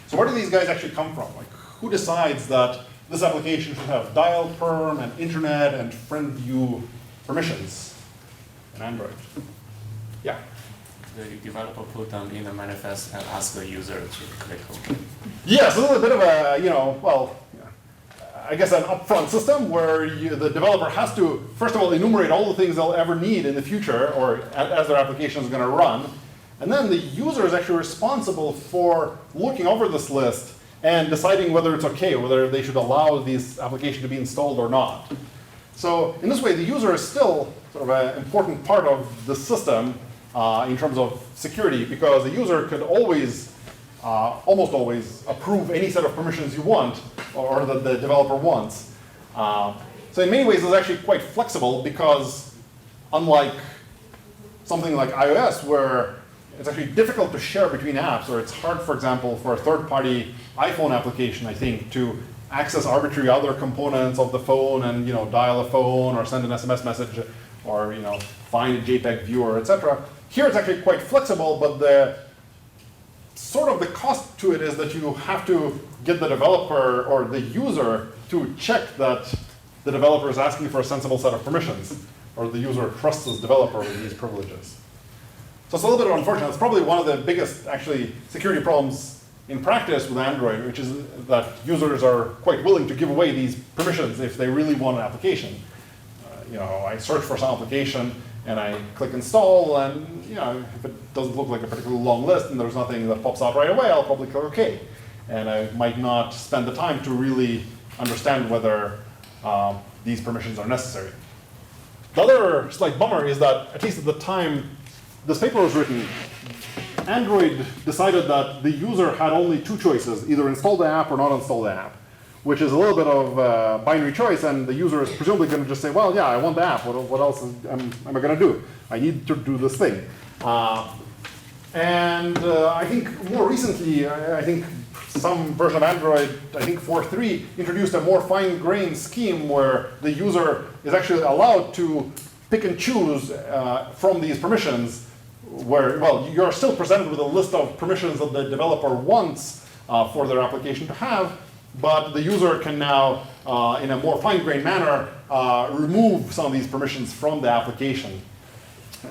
So where do these guys actually come from? Like, who decides that this application should have dial perm and internet and friend view permissions in Android? Yeah? The developer put them in the manifest and ask the user to click OK. Yeah, so this is a bit of a, well, I guess an upfront system where the developer has to, first of all, enumerate all the things they'll ever need in the future or as their application is going to run. And then the user is actually responsible for looking over this list and deciding whether it's OK, whether they should allow these applications to be installed or not. So in this way, the user is still sort of an important part of the system in terms of security, because the user could always, almost always, approve any set of permissions you want or that the developer wants. So in many ways, it's actually quite flexible, because unlike something like iOS, where it's actually difficult to share between apps, or it's hard, for example, for a third-party iPhone application, I think, to access arbitrary other components of the phone and dial a phone or send an SMS message or find a JPEG viewer, etc. Here it's actually quite flexible, but the cost to it is that you have to get the developer or the user to check that the developer is asking for a sensible set of permissions, or the user trusts this developer with these privileges. So it's a little bit unfortunate. It's probably one of the biggest, actually, security problems in practice with Android, which is that users are quite willing to give away these permissions if they really want an application. I search for some application and I click install, and if it doesn't look like a particularly long list and there's nothing that pops out right away, I'll probably click OK. And I might not spend the time to really understand whether these permissions are necessary. The other slight bummer is that, at least at the time this paper was written, Android decided that the user had only two choices, either install the app or not install the app, which is a little bit of a binary choice, and the user is presumably going to just say, well, yeah, I want the app. What else am I going to do? I need to do this thing. I think more recently, I think some version of Android, I think 4.3, introduced a more fine-grained scheme where the user is actually allowed to pick and choose from these permissions, where, well, you're still presented with a list of permissions that the developer wants for their application to have, but the user can now, in a more fine-grained manner, remove some of these permissions from the application.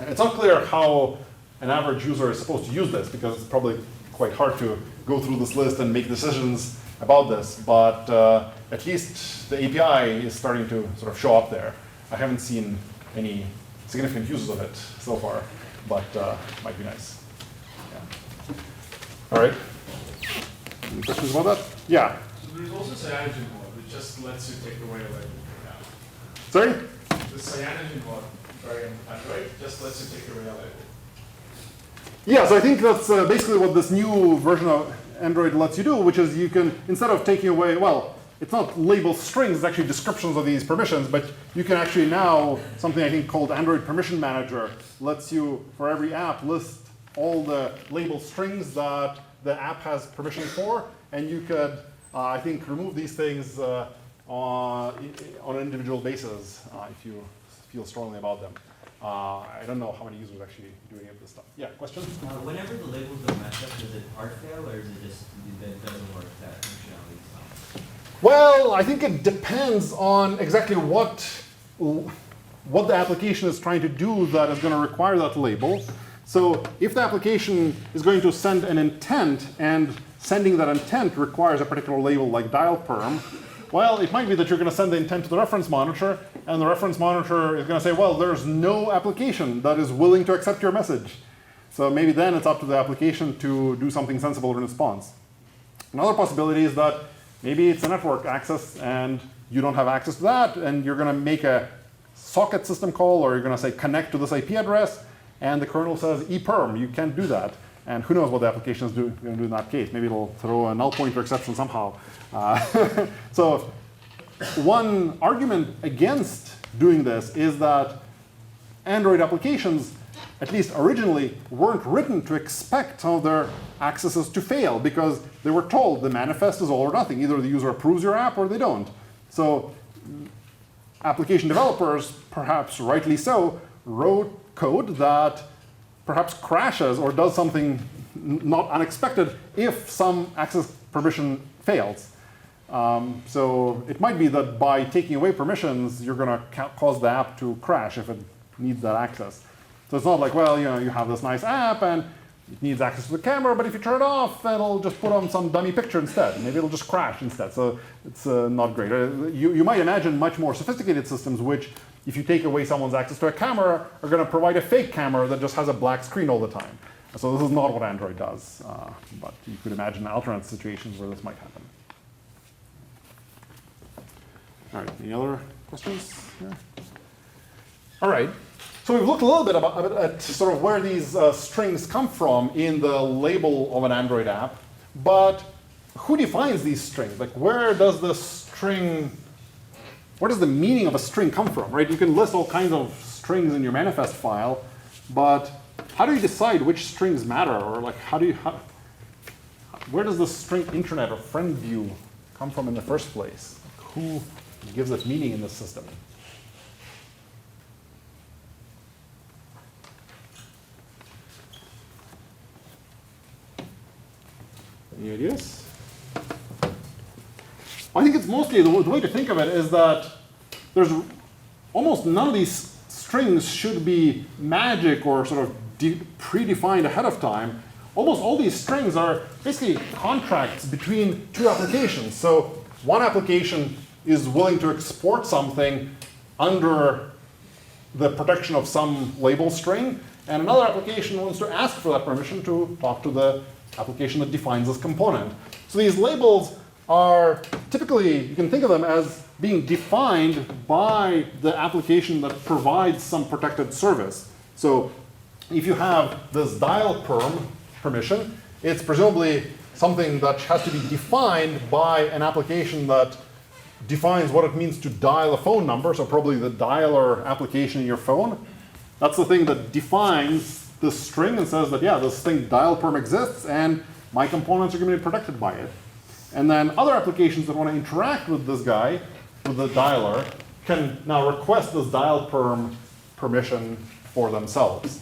It's not clear how an average user is supposed to use this, because it's probably quite hard to go through this list and make decisions about this, but at least the API is starting to sort of show up there. I haven't seen any significant uses of it so far, but might be nice. Yeah. All right. Any questions about that? Yeah. So there's also cyanogen mode, which just lets you take away a label. Yeah. Sorry? The cyanogen mode variant of Android just lets you take away a label. Yeah, so I think that's basically what this new version of Android lets you do, which is you can, instead of taking away, well, it's not label strings, it's actually descriptions of these permissions, but you can actually now, something I think called Android Permission Manager, lets you, for every app, list all the label strings that the app has permission for, and you could, I think, remove these things on an individual basis if you feel strongly about them. I don't know how many users are actually doing this stuff. Yeah, question? Whenever the labels don't match up, does it hard fail, or is it just that it doesn't work, that functionality itself? Well, I think it depends on exactly what the application is trying to do that is going to require that label. So if the application is going to send an intent, and sending that intent requires a particular label like dial perm, well, it might be that you're going to send the intent to the reference monitor, and the reference monitor is going to say, well, there's no application that is willing to accept your message. So maybe then it's up to the application to do something sensible in response. Another possibility is that maybe it's a network access, and you don't have access to that, and you're going to make a socket system call, or you're going to say connect to this IP address, and the kernel says eperm, you can't do that. And who knows what the application is going to do in that case. Maybe it'll throw a null pointer exception somehow. So one argument against doing this is that Android applications, at least originally, weren't written to expect some of their accesses to fail, because they were told the manifest is all or nothing. Either the user approves your app or they don't. So application developers, perhaps rightly so, wrote code that perhaps crashes or does something not unexpected if some access permission fails. So it might be that by taking away permissions, you're going to cause the app to crash if it needs that access. So it's not like, well, you have this nice app and it needs access to the camera, but if you turn it off, it'll just put on some dummy picture instead. Maybe it'll just crash instead. So it's not great. You might imagine much more sophisticated systems which, if you take away someone's access to a camera, are going to provide a fake camera that just has a black screen all the time. So this is not what Android does, but you could imagine alternate situations where this might happen. All right, any other questions here? All right, so we've looked a little bit at sort of where these strings come from in the label of an Android app, but who defines these strings? Like, where does the meaning of a string come from, right? You can list all kinds of strings in your manifest file, but how do you decide which strings matter? Or like, where does the string internet or friend view come from in the first place? Who gives it meaning in this system? Any ideas? I think it's mostly the way to think of it is that there's almost none of these strings should be magic or sort of predefined ahead of time. Almost all these strings are basically contracts between two applications. So one application is willing to export something under the protection of some label string, and another application wants to ask for that permission to talk to the application that defines this component. So these labels are typically, you can think of them as being defined by the application that provides some protected service. So if you have this dial perm permission, it's presumably something that has to be defined by an application that defines what it means to dial a phone number, so probably the dialer application in your phone. That's the thing that defines the string and says that, yeah, this thing dial perm exists and my components are going to be protected by it. And then other applications that want to interact with this guy, with the dialer, can now request this dial perm permission for themselves.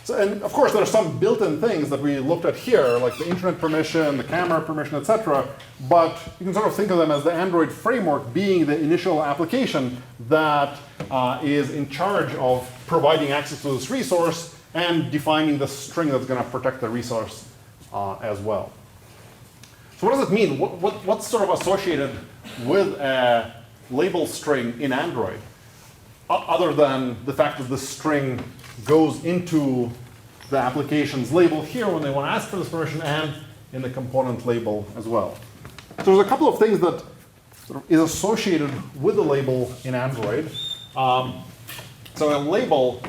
So, and of course, there are some built-in things that we looked at here, like the internet permission, the camera permission, etc. But you can sort of think of them as the Android framework being the initial application that is in charge of providing access to this resource and defining the string that's going to protect the resource as well. So what does it mean? What's sort of associated with a label string in Android, other than the fact that the string goes into the application's label here when they want to ask for this permission, and in the component label as well. So there's a couple of things that sort of is associated with the label in Android. So a label,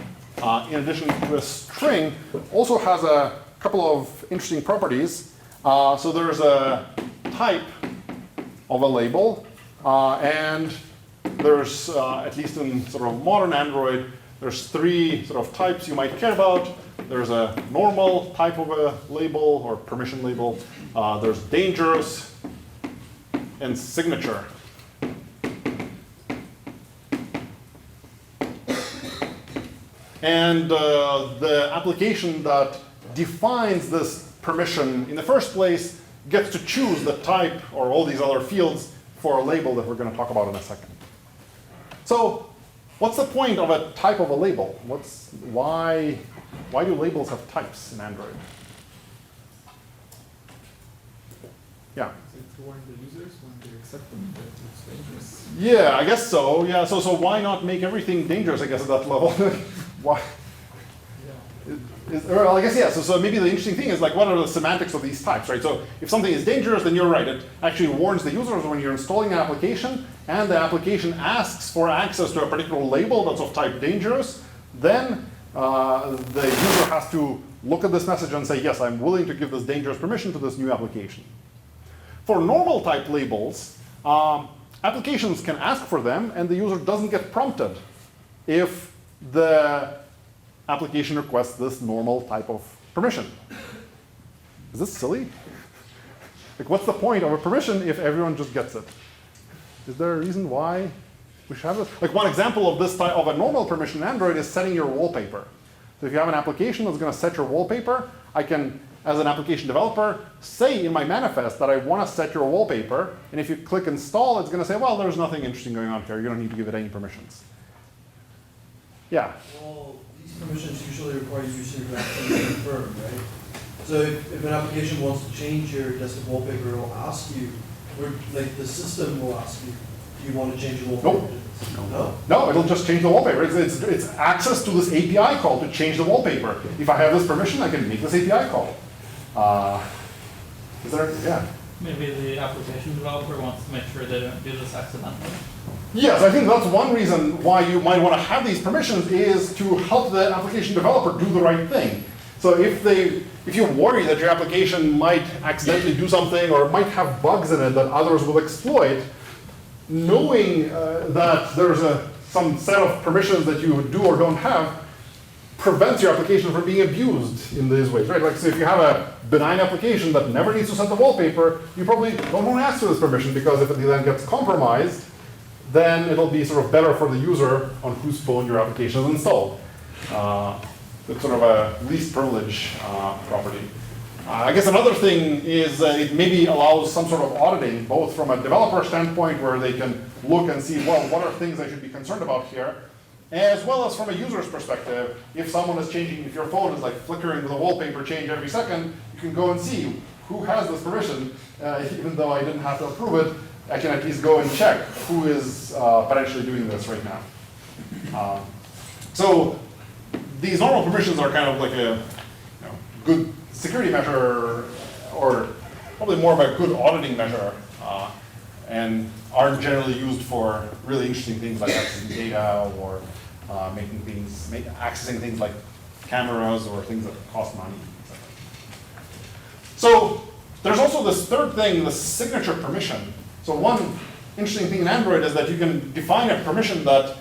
in addition to a string, also has a couple of interesting properties. So there's a type of a label, and there's, at least in sort of modern Android, there's three sort of types you might care about. There's a normal type of a label or permission label. There's dangerous and signature. And the application that defines this permission in the first place gets to choose the type or all these other fields for a label that we're going to talk about in a second. So what's the point of a type of a label? Why do labels have types in Android? Yeah? To warn the users when they accept them that it's dangerous. Yeah, I guess so. Yeah, so why not make everything dangerous, I guess, at that level? Why? Well, I guess, yeah, so maybe the interesting thing is, like, what are the semantics of these types, right? So if something is dangerous, then you're right. It actually warns the users when you're installing an application, and the application asks for access to a particular label that's of type dangerous, then the user has to look at this message and say, yes, I'm willing to give this dangerous permission to this new application. For normal type labels, applications can ask for them, and the user doesn't get prompted if the application requests this normal type of permission. Is this silly? Like, what's the point of a permission if everyone just gets it? Is there a reason why we should have this? Like, one example of this type of a normal permission in Android is setting your wallpaper. So if you have an application that's going to set your wallpaper, I can, as an application developer, say in my manifest that I want to set your wallpaper, and if you click install, it's going to say, well, there's nothing interesting going on here. You don't need to give it any permissions. Yeah? Well, these permissions usually require user to actually confirm, right? So if an application wants to change your desktop wallpaper, it will ask you, or like the system will ask you, do you want to change your wallpaper? Nope. No? No, it'll just change the wallpaper. It's access to this API call to change the wallpaper. If I have this permission, I can make this API call. Is there, yeah? Maybe the application developer wants to make sure they don't do this accidentally. Yes, I think that's one reason why you might want to have these permissions, is to help the application developer do the right thing. So if you worry that your application might accidentally do something or might have bugs in it that others will exploit, knowing that there's some set of permissions that you do or don't have prevents your application from being abused in these ways, right? Like, so if you have a benign application that never needs to set the wallpaper, you probably don't want to ask for this permission, because if it then gets compromised, then it'll be sort of better for the user on whose phone your application is installed. It's sort of a least privilege property. I guess another thing is it maybe allows some sort of auditing, both from a developer standpoint, where they can look and see, well, what are things I should be concerned about here, as well as from a user's perspective. If someone is changing, if your phone is like flickering with a wallpaper change every second, you can go and see who has this permission. Even though I didn't have to approve it, I can at least go and check who is potentially doing this right now. So these normal permissions are kind of like a good security measure, or probably more of a good auditing measure, and aren't generally used for really interesting things like accessing data or accessing things like cameras or things that cost money. So there's also this third thing, the signature permission. So one interesting thing in Android is that you can define a permission that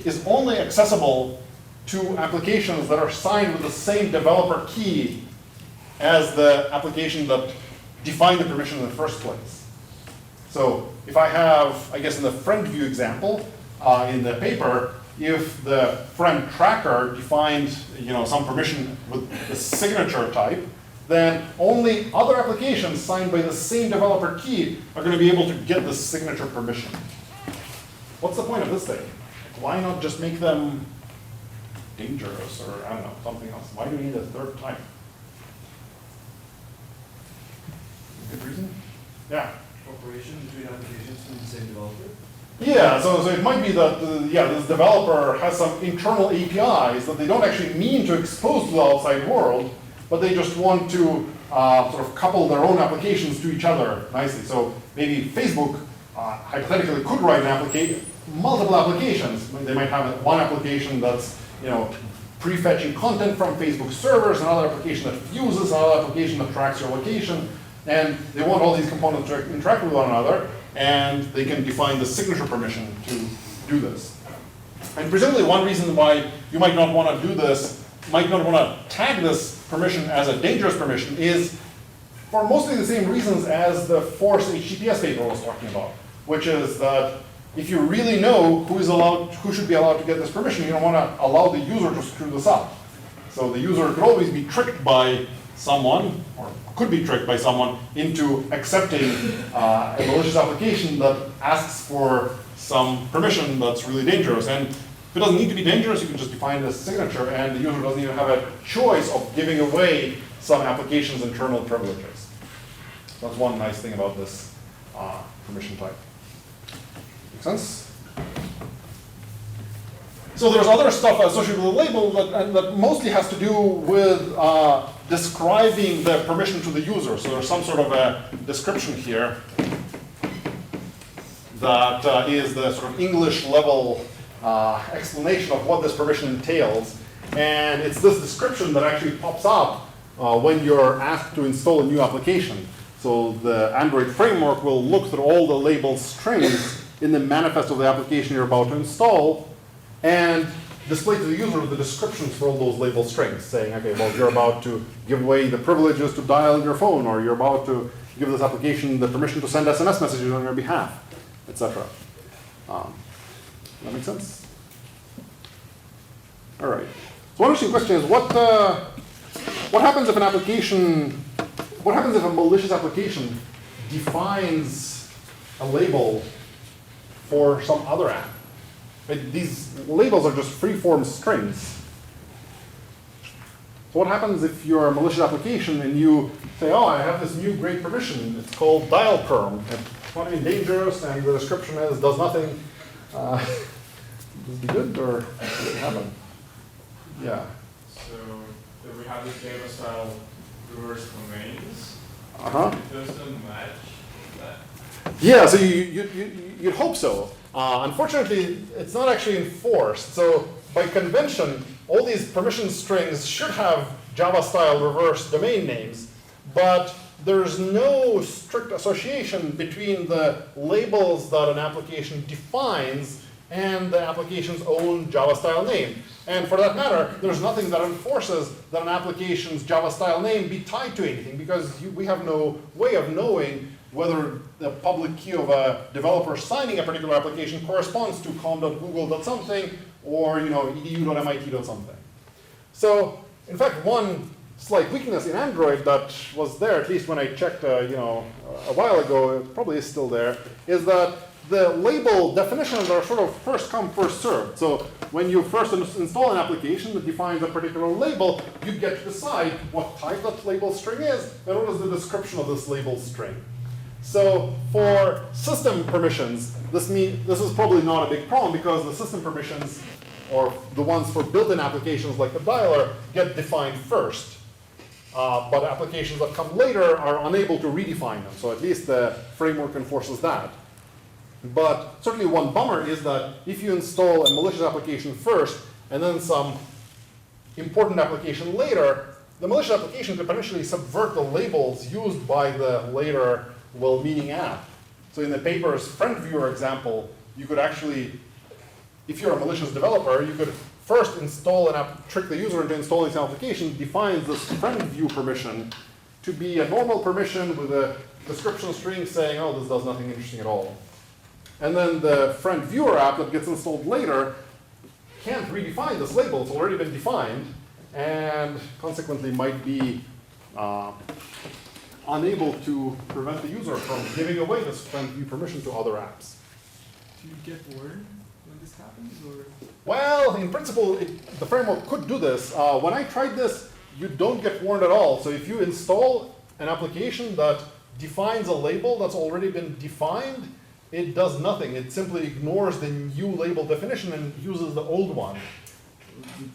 is only accessible to applications that are signed with the same developer key as the application that defined the permission in the first place. So if I have, I guess in the friend view example in the paper, if the friend tracker defined some permission with the signature type, then only other applications signed by the same developer key are going to be able to get the signature permission. What's the point of this thing? Why not just make them dangerous or, I don't know, something else? Why do we need a third type? Good reason? Yeah. Cooperation between applications from the same developer? Yeah, so it might be that this developer has some internal APIs that they don't actually mean to expose to the outside world, but they just want to sort of couple their own applications to each other nicely. So maybe Facebook hypothetically could write multiple applications. They might have one application that's prefetching content from Facebook servers, another application that fuses, another application that tracks your location, and they want all these components to interact with one another, and they can define the signature permission to do this. And presumably one reason why you might not want to do this, might not want to tag this permission as a dangerous permission is for mostly the same reasons as the force HTTPS paper was talking about, which is that if you really know who should be allowed to get this permission, you don't want to allow the user to screw this up. So the user could always be tricked by someone, or could be tricked by someone, into accepting a malicious application that asks for some permission that's really dangerous. And if it doesn't need to be dangerous, you can just define this signature, and the user doesn't even have a choice of giving away some application's internal privileges. So that's one nice thing about this permission type. Make sense? So there's other stuff associated with the label that mostly has to do with describing the permission to the user. So there's some sort of a description here that is the sort of English level explanation of what this permission entails. And it's this description that actually pops up when you're asked to install a new application. So the Android framework will look through all the labeled strings in the manifest of the application you're about to install and display to the user the descriptions for all those labeled strings, saying, okay, well, you're about to give away the privileges to dial your phone, or you're about to give this application the permission to send SMS messages on your behalf, etc. That makes sense? All right. So one interesting question is, what happens if an application, what happens if a malicious application defines a label for some other app? These labels are just free-form strings. So what happens if you're a malicious application and you say, oh, I have this new great permission. It's called dial perm. It's not even dangerous, and the description is does nothing. Does it be good, or does it happen? Yeah. So if we have this data style reverse domains, does it match that? Yeah, so you'd hope so. Unfortunately, it's not actually enforced. So by convention, all these permission strings should have Java-style reverse domain names, but there's no strict association between the labels that an application defines and the application's own Java-style name. And for that matter, there's nothing that enforces that an application's Java-style name be tied to anything, because we have no way of knowing whether the public key of a developer signing a particular application corresponds to com.google.something or edu.mit.something. So, in fact, one slight weakness in Android that was there, at least when I checked a while ago, it probably is still there, is that the label definitions are sort of first come, first served. So when you first install an application that defines a particular label, you get to decide what type that label string is, and what is the description of this label string. So for system permissions, this is probably not a big problem, because the system permissions, or the ones for built-in applications like the dialer, get defined first. But applications that come later are unable to redefine them. So at least the framework enforces that. But certainly one bummer is that if you install a malicious application first and then some important application later, the malicious application could potentially subvert the labels used by the later well-meaning app. So in the paper's friend viewer example, you could actually, if you're a malicious developer, you could first install an app, trick the user into installing some application, defines this friend view permission to be a normal permission with a description string saying, oh, this does nothing interesting at all. And then the friend viewer app that gets installed later can't redefine this label. It's already been defined, and consequently might be unable to prevent the user from giving away this friend view permission to other apps. Do you get word when this happens, or? Well, in principle, the framework could do this. When I tried this, you don't get warned at all. So if you install an application that defines a label that's already been defined, it does nothing. It simply ignores the new label definition and uses the old one.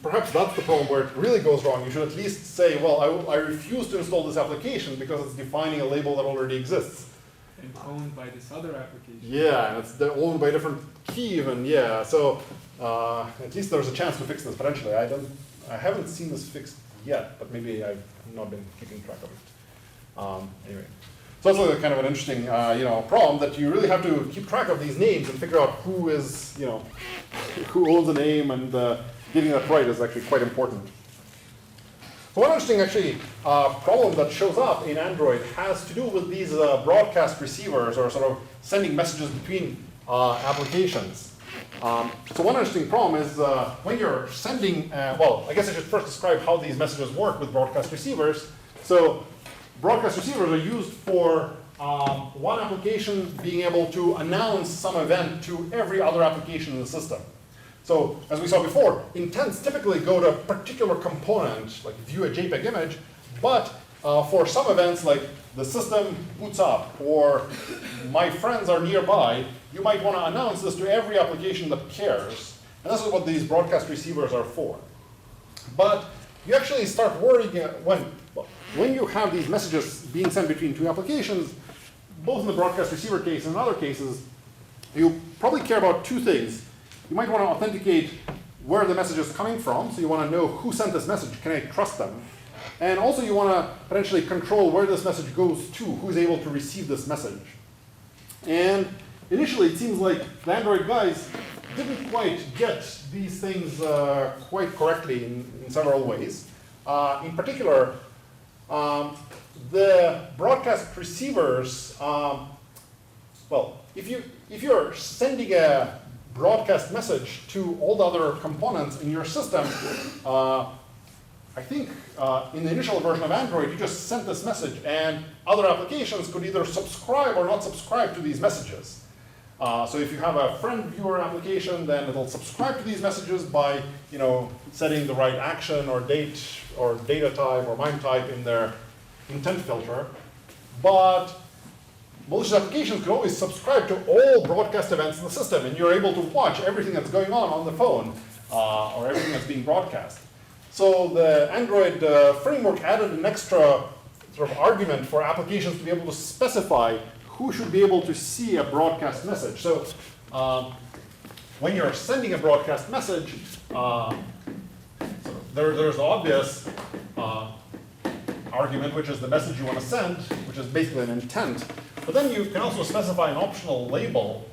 Perhaps that's the problem where it really goes wrong. You should at least say, well, I refuse to install this application because it's defining a label that already exists. And owned by this other application. Yeah, and it's owned by a different key even, yeah. So at least there's a chance to fix this potentially. I haven't seen this fixed yet, but maybe I've not been keeping track of it. Anyway. So it's like kind of an interesting, problem that you really have to keep track of these names and figure out who is, who owns a name, and getting that right is actually quite important. So one interesting problem that shows up in Android has to do with these broadcast receivers, or sort of sending messages between applications. So one interesting problem is when you're sending, well, I guess I should first describe how these messages work with broadcast receivers. So broadcast receivers are used for one application being able to announce some event to every other application in the system. So as we saw before, intents typically go to a particular component, like view a JPEG image, but for some events like the system boots up or my friends are nearby, you might want to announce this to every application that cares. And this is what these broadcast receivers are for. But you actually start worrying when you have these messages being sent between two applications, both in the broadcast receiver case and in other cases, you probably care about two things. You might want to authenticate where the message is coming from, so you want to know who sent this message, can I trust them? And also you want to potentially control where this message goes to, who's able to receive this message. And initially it seems like the Android guys didn't quite get these things quite correctly in several ways. In particular, the broadcast receivers, well, if you're sending a broadcast message to all the other components in your system, I think in the initial version of Android, you just sent this message, and other applications could either subscribe or not subscribe to these messages. So if you have a friend viewer application, then it'll subscribe to these messages by setting the right action or date or data type or MIME type in their intent filter. But malicious applications can always subscribe to all broadcast events in the system, and you're able to watch everything that's going on the phone or everything that's being broadcast. So the Android framework added an extra sort of argument for applications to be able to specify who should be able to see a broadcast message. So when you're sending a broadcast message, there's the obvious argument, which is the message you want to send, which is basically an intent. But then you can also specify an optional label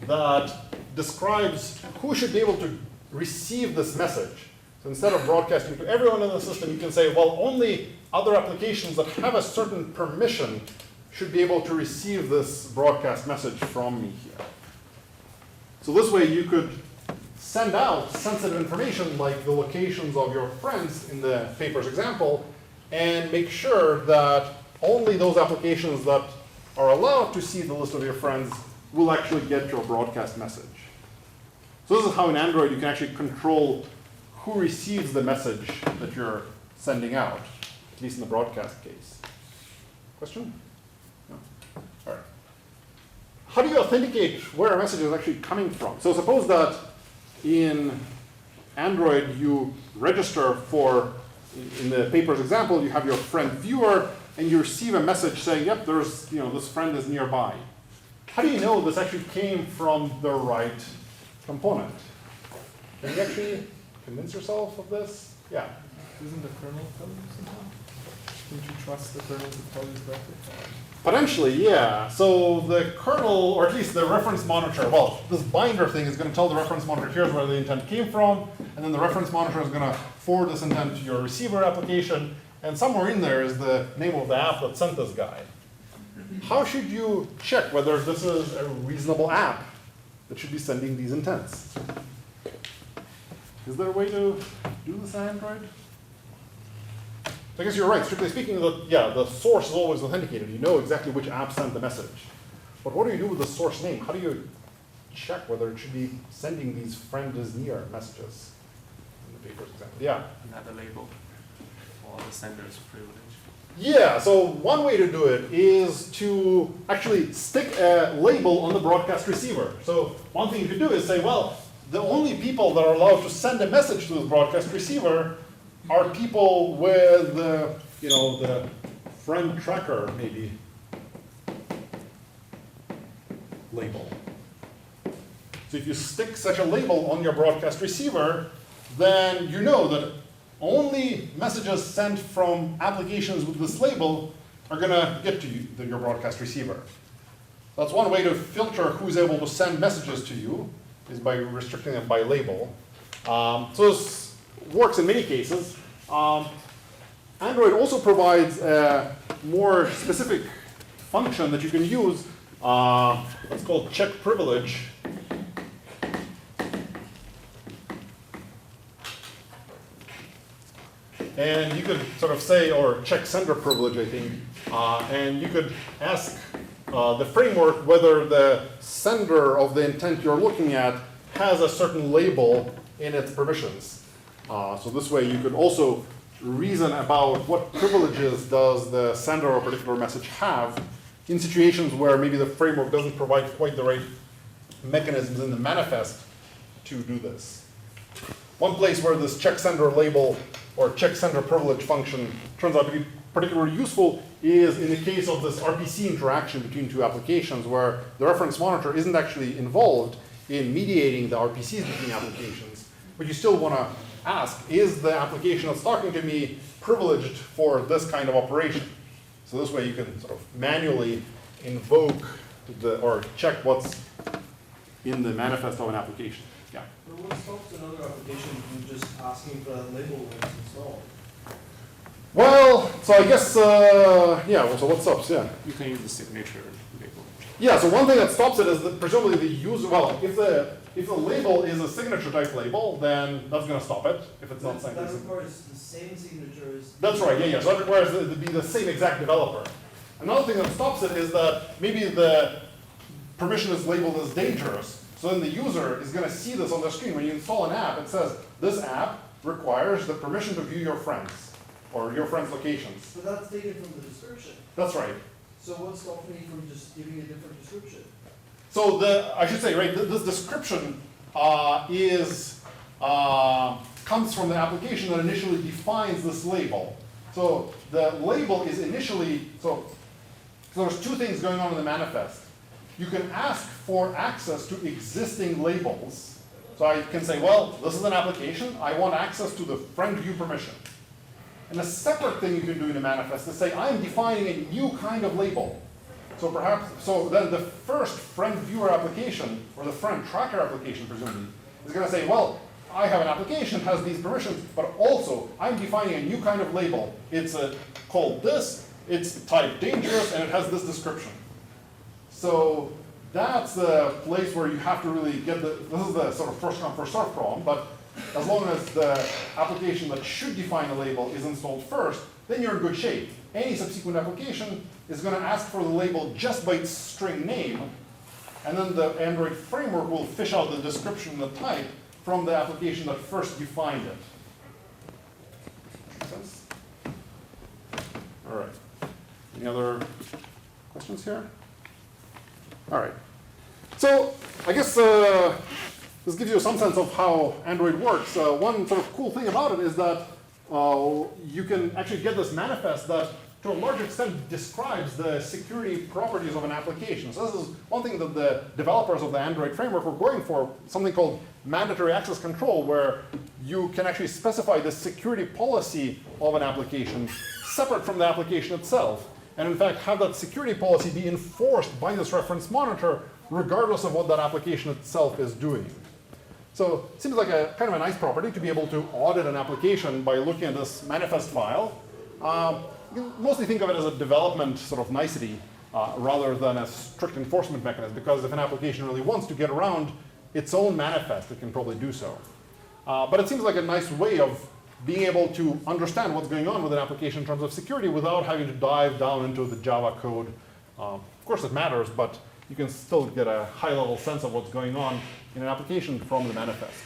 that describes who should be able to receive this message. So instead of broadcasting to everyone in the system, you can say, well, only other applications that have a certain permission should be able to receive this broadcast message from me here. So this way you could send out sensitive information like the locations of your friends in the paper's example, and make sure that only those applications that are allowed to see the list of your friends will actually get your broadcast message. So this is how in Android you can actually control who receives the message that you're sending out, at least in the broadcast case. Question? No? All right. How do you authenticate where a message is actually coming from? So suppose that in Android you register for, in the paper's example, you have your friend viewer, and you receive a message saying, yep, there's, this friend is nearby. How do you know this actually came from the right component? Can you actually convince yourself of this? Yeah. Doesn't the kernel tell you somehow? Don't you trust the kernel to tell you correctly? Potentially, yeah. So the kernel, or at least the reference monitor, well, this binder thing is going to tell the reference monitor, here's where the intent came from, and then the reference monitor is going to forward this intent to your receiver application, and somewhere in there is the name of the app that sent this guy. How should you check whether this is a reasonable app that should be sending these intents? Is there a way to do this on Android? I guess you're right. Strictly speaking, the source is always authenticated. You know exactly which app sent the message. But what do you do with the source name? How do you check whether it should be sending these friend is near messages? In the paper's example. Yeah? Another label for the sender's privilege. Yeah, so one way to do it is to actually stick a label on the broadcast receiver. So one thing you could do is say, well, the only people that are allowed to send a message to this broadcast receiver are people with the friend tracker maybe label. So if you stick such a label on your broadcast receiver, then you know that only messages sent from applications with this label are going to get to you, your broadcast receiver. That's one way to filter who's able to send messages to you, is by restricting them by label. So this works in many cases. Android also provides a more specific function that you can use. It's called check privilege. And you could sort of say, or check sender privilege, I think, and you could ask the framework whether the sender of the intent you're looking at has a certain label in its permissions. So this way you could also reason about what privileges does the sender of a particular message have in situations where maybe the framework doesn't provide quite the right mechanisms in the manifest to do this. One place where this check sender label or check sender privilege function turns out to be particularly useful is in the case of this RPC interaction between two applications where the reference monitor isn't actually involved in mediating the RPCs between applications, but you still want to ask, is the application that's talking to me privileged for this kind of operation? So this way you can sort of manually invoke or check what's in the manifest of an application. Yeah. But what stops another application from just asking for that label when it's installed? Well, so I guess, yeah, so what stops? Yeah. You can use the signature label. Yeah, so one thing that stops it is that presumably the user, well, if the label is a signature type label, then that's going to stop it if it's not That requires the same signature as... That's right, yeah. So that requires it to be the same exact developer. Another thing that stops it is that maybe the permission is labeled as dangerous. So then the user is going to see this on the screen. When you install an app, it says, this app requires the permission to view your friends or your friends' locations. But that's taken from the description. That's right. So what stops me from just giving a different description? So I should say, right, this description comes from the application that initially defines this label. So the label is initially, so there's two things going on in the manifest. You can ask for access to existing labels. So I can say, well, this is an application. I want access to the friend view permission. And a separate thing you can do in a manifest is say, I'm defining a new kind of label. So then the first friend viewer application, or the friend tracker application presumably, is going to say, well, I have an application, has these permissions, but also I'm defining a new kind of label. It's called this, it's type dangerous, and it has this description. So that's the place where you have to really get this is the sort of first come, first served problem, but as long as the application that should define a label is installed first, then you're in good shape. Any subsequent application is going to ask for the label just by its string name, and then the Android framework will fish out the description and the type from the application that first defined it. Make sense? All right. Any other questions here? All right. So I guess this gives you some sense of how Android works. One sort of cool thing about it is that you can actually get this manifest that to a large extent describes the security properties of an application. So this is one thing that the developers of the Android framework were going for, something called mandatory access control, where you can actually specify the security policy of an application separate from the application itself. And in fact, have that security policy be enforced by this reference monitor regardless of what that application itself is doing. So it seems like a kind of a nice property to be able to audit an application by looking at this manifest file. You can mostly think of it as a development sort of nicety rather than a strict enforcement mechanism, because if an application really wants to get around its own manifest, it can probably do so. But it seems like a nice way of being able to understand what's going on with an application in terms of security without having to dive down into the Java code. Of course it matters, but you can still get a high-level sense of what's going on in an application from the manifest.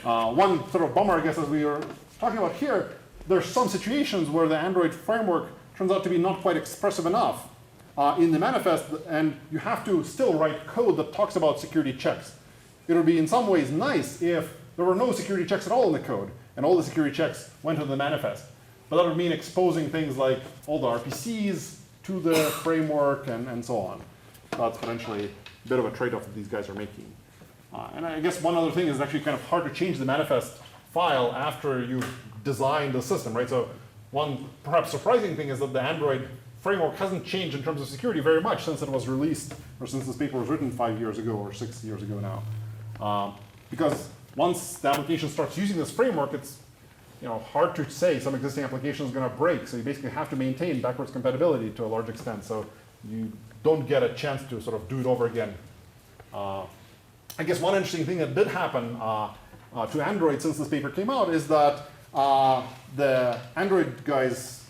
One sort of bummer, I guess, as we were talking about here, there's some situations where the Android framework turns out to be not quite expressive enough in the manifest, and you have to still write code that talks about security checks. It would be in some ways nice if there were no security checks at all in the code, and all the security checks went to the manifest. But that would mean exposing things like all the RPCs to the framework and so on. That's potentially a bit of a trade-off that these guys are making. And I guess one other thing is actually kind of hard to change the manifest file after you've designed the system, right? So one perhaps surprising thing is that the Android framework hasn't changed in terms of security very much since it was released, or since this paper was written 5 years ago or 6 years ago now. Because once the application starts using this framework, it's hard to say some existing application is going to break. So you basically have to maintain backwards compatibility to a large extent. So you don't get a chance to sort of do it over again. I guess one interesting thing that did happen to Android since this paper came out is that the Android guys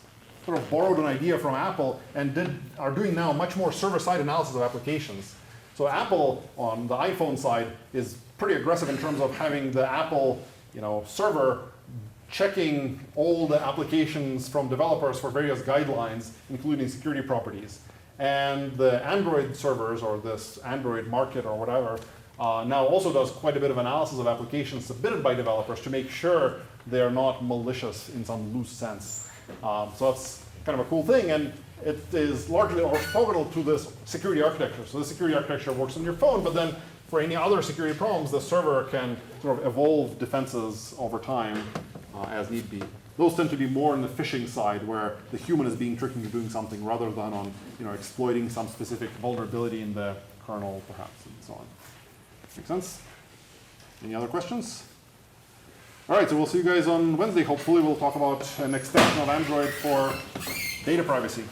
sort of borrowed an idea from Apple and are doing now much more server-side analysis of applications. So Apple on the iPhone side is pretty aggressive in terms of having the Apple server checking all the applications from developers for various guidelines, including security properties. And the Android servers, or this Android market or whatever, now also does quite a bit of analysis of applications submitted by developers to make sure they're not malicious in some loose sense. So that's kind of a cool thing, and it is largely orthogonal to this security architecture. So the security architecture works on your phone, but then for any other security problems, the server can sort of evolve defenses over time as need be. Those tend to be more on the phishing side, where the human is being tricked into doing something rather than on exploiting some specific vulnerability in the kernel, perhaps, and so on. Make sense? Any other questions? All right, so we'll see you guys on Wednesday. Hopefully we'll talk about an extension of Android for data privacy.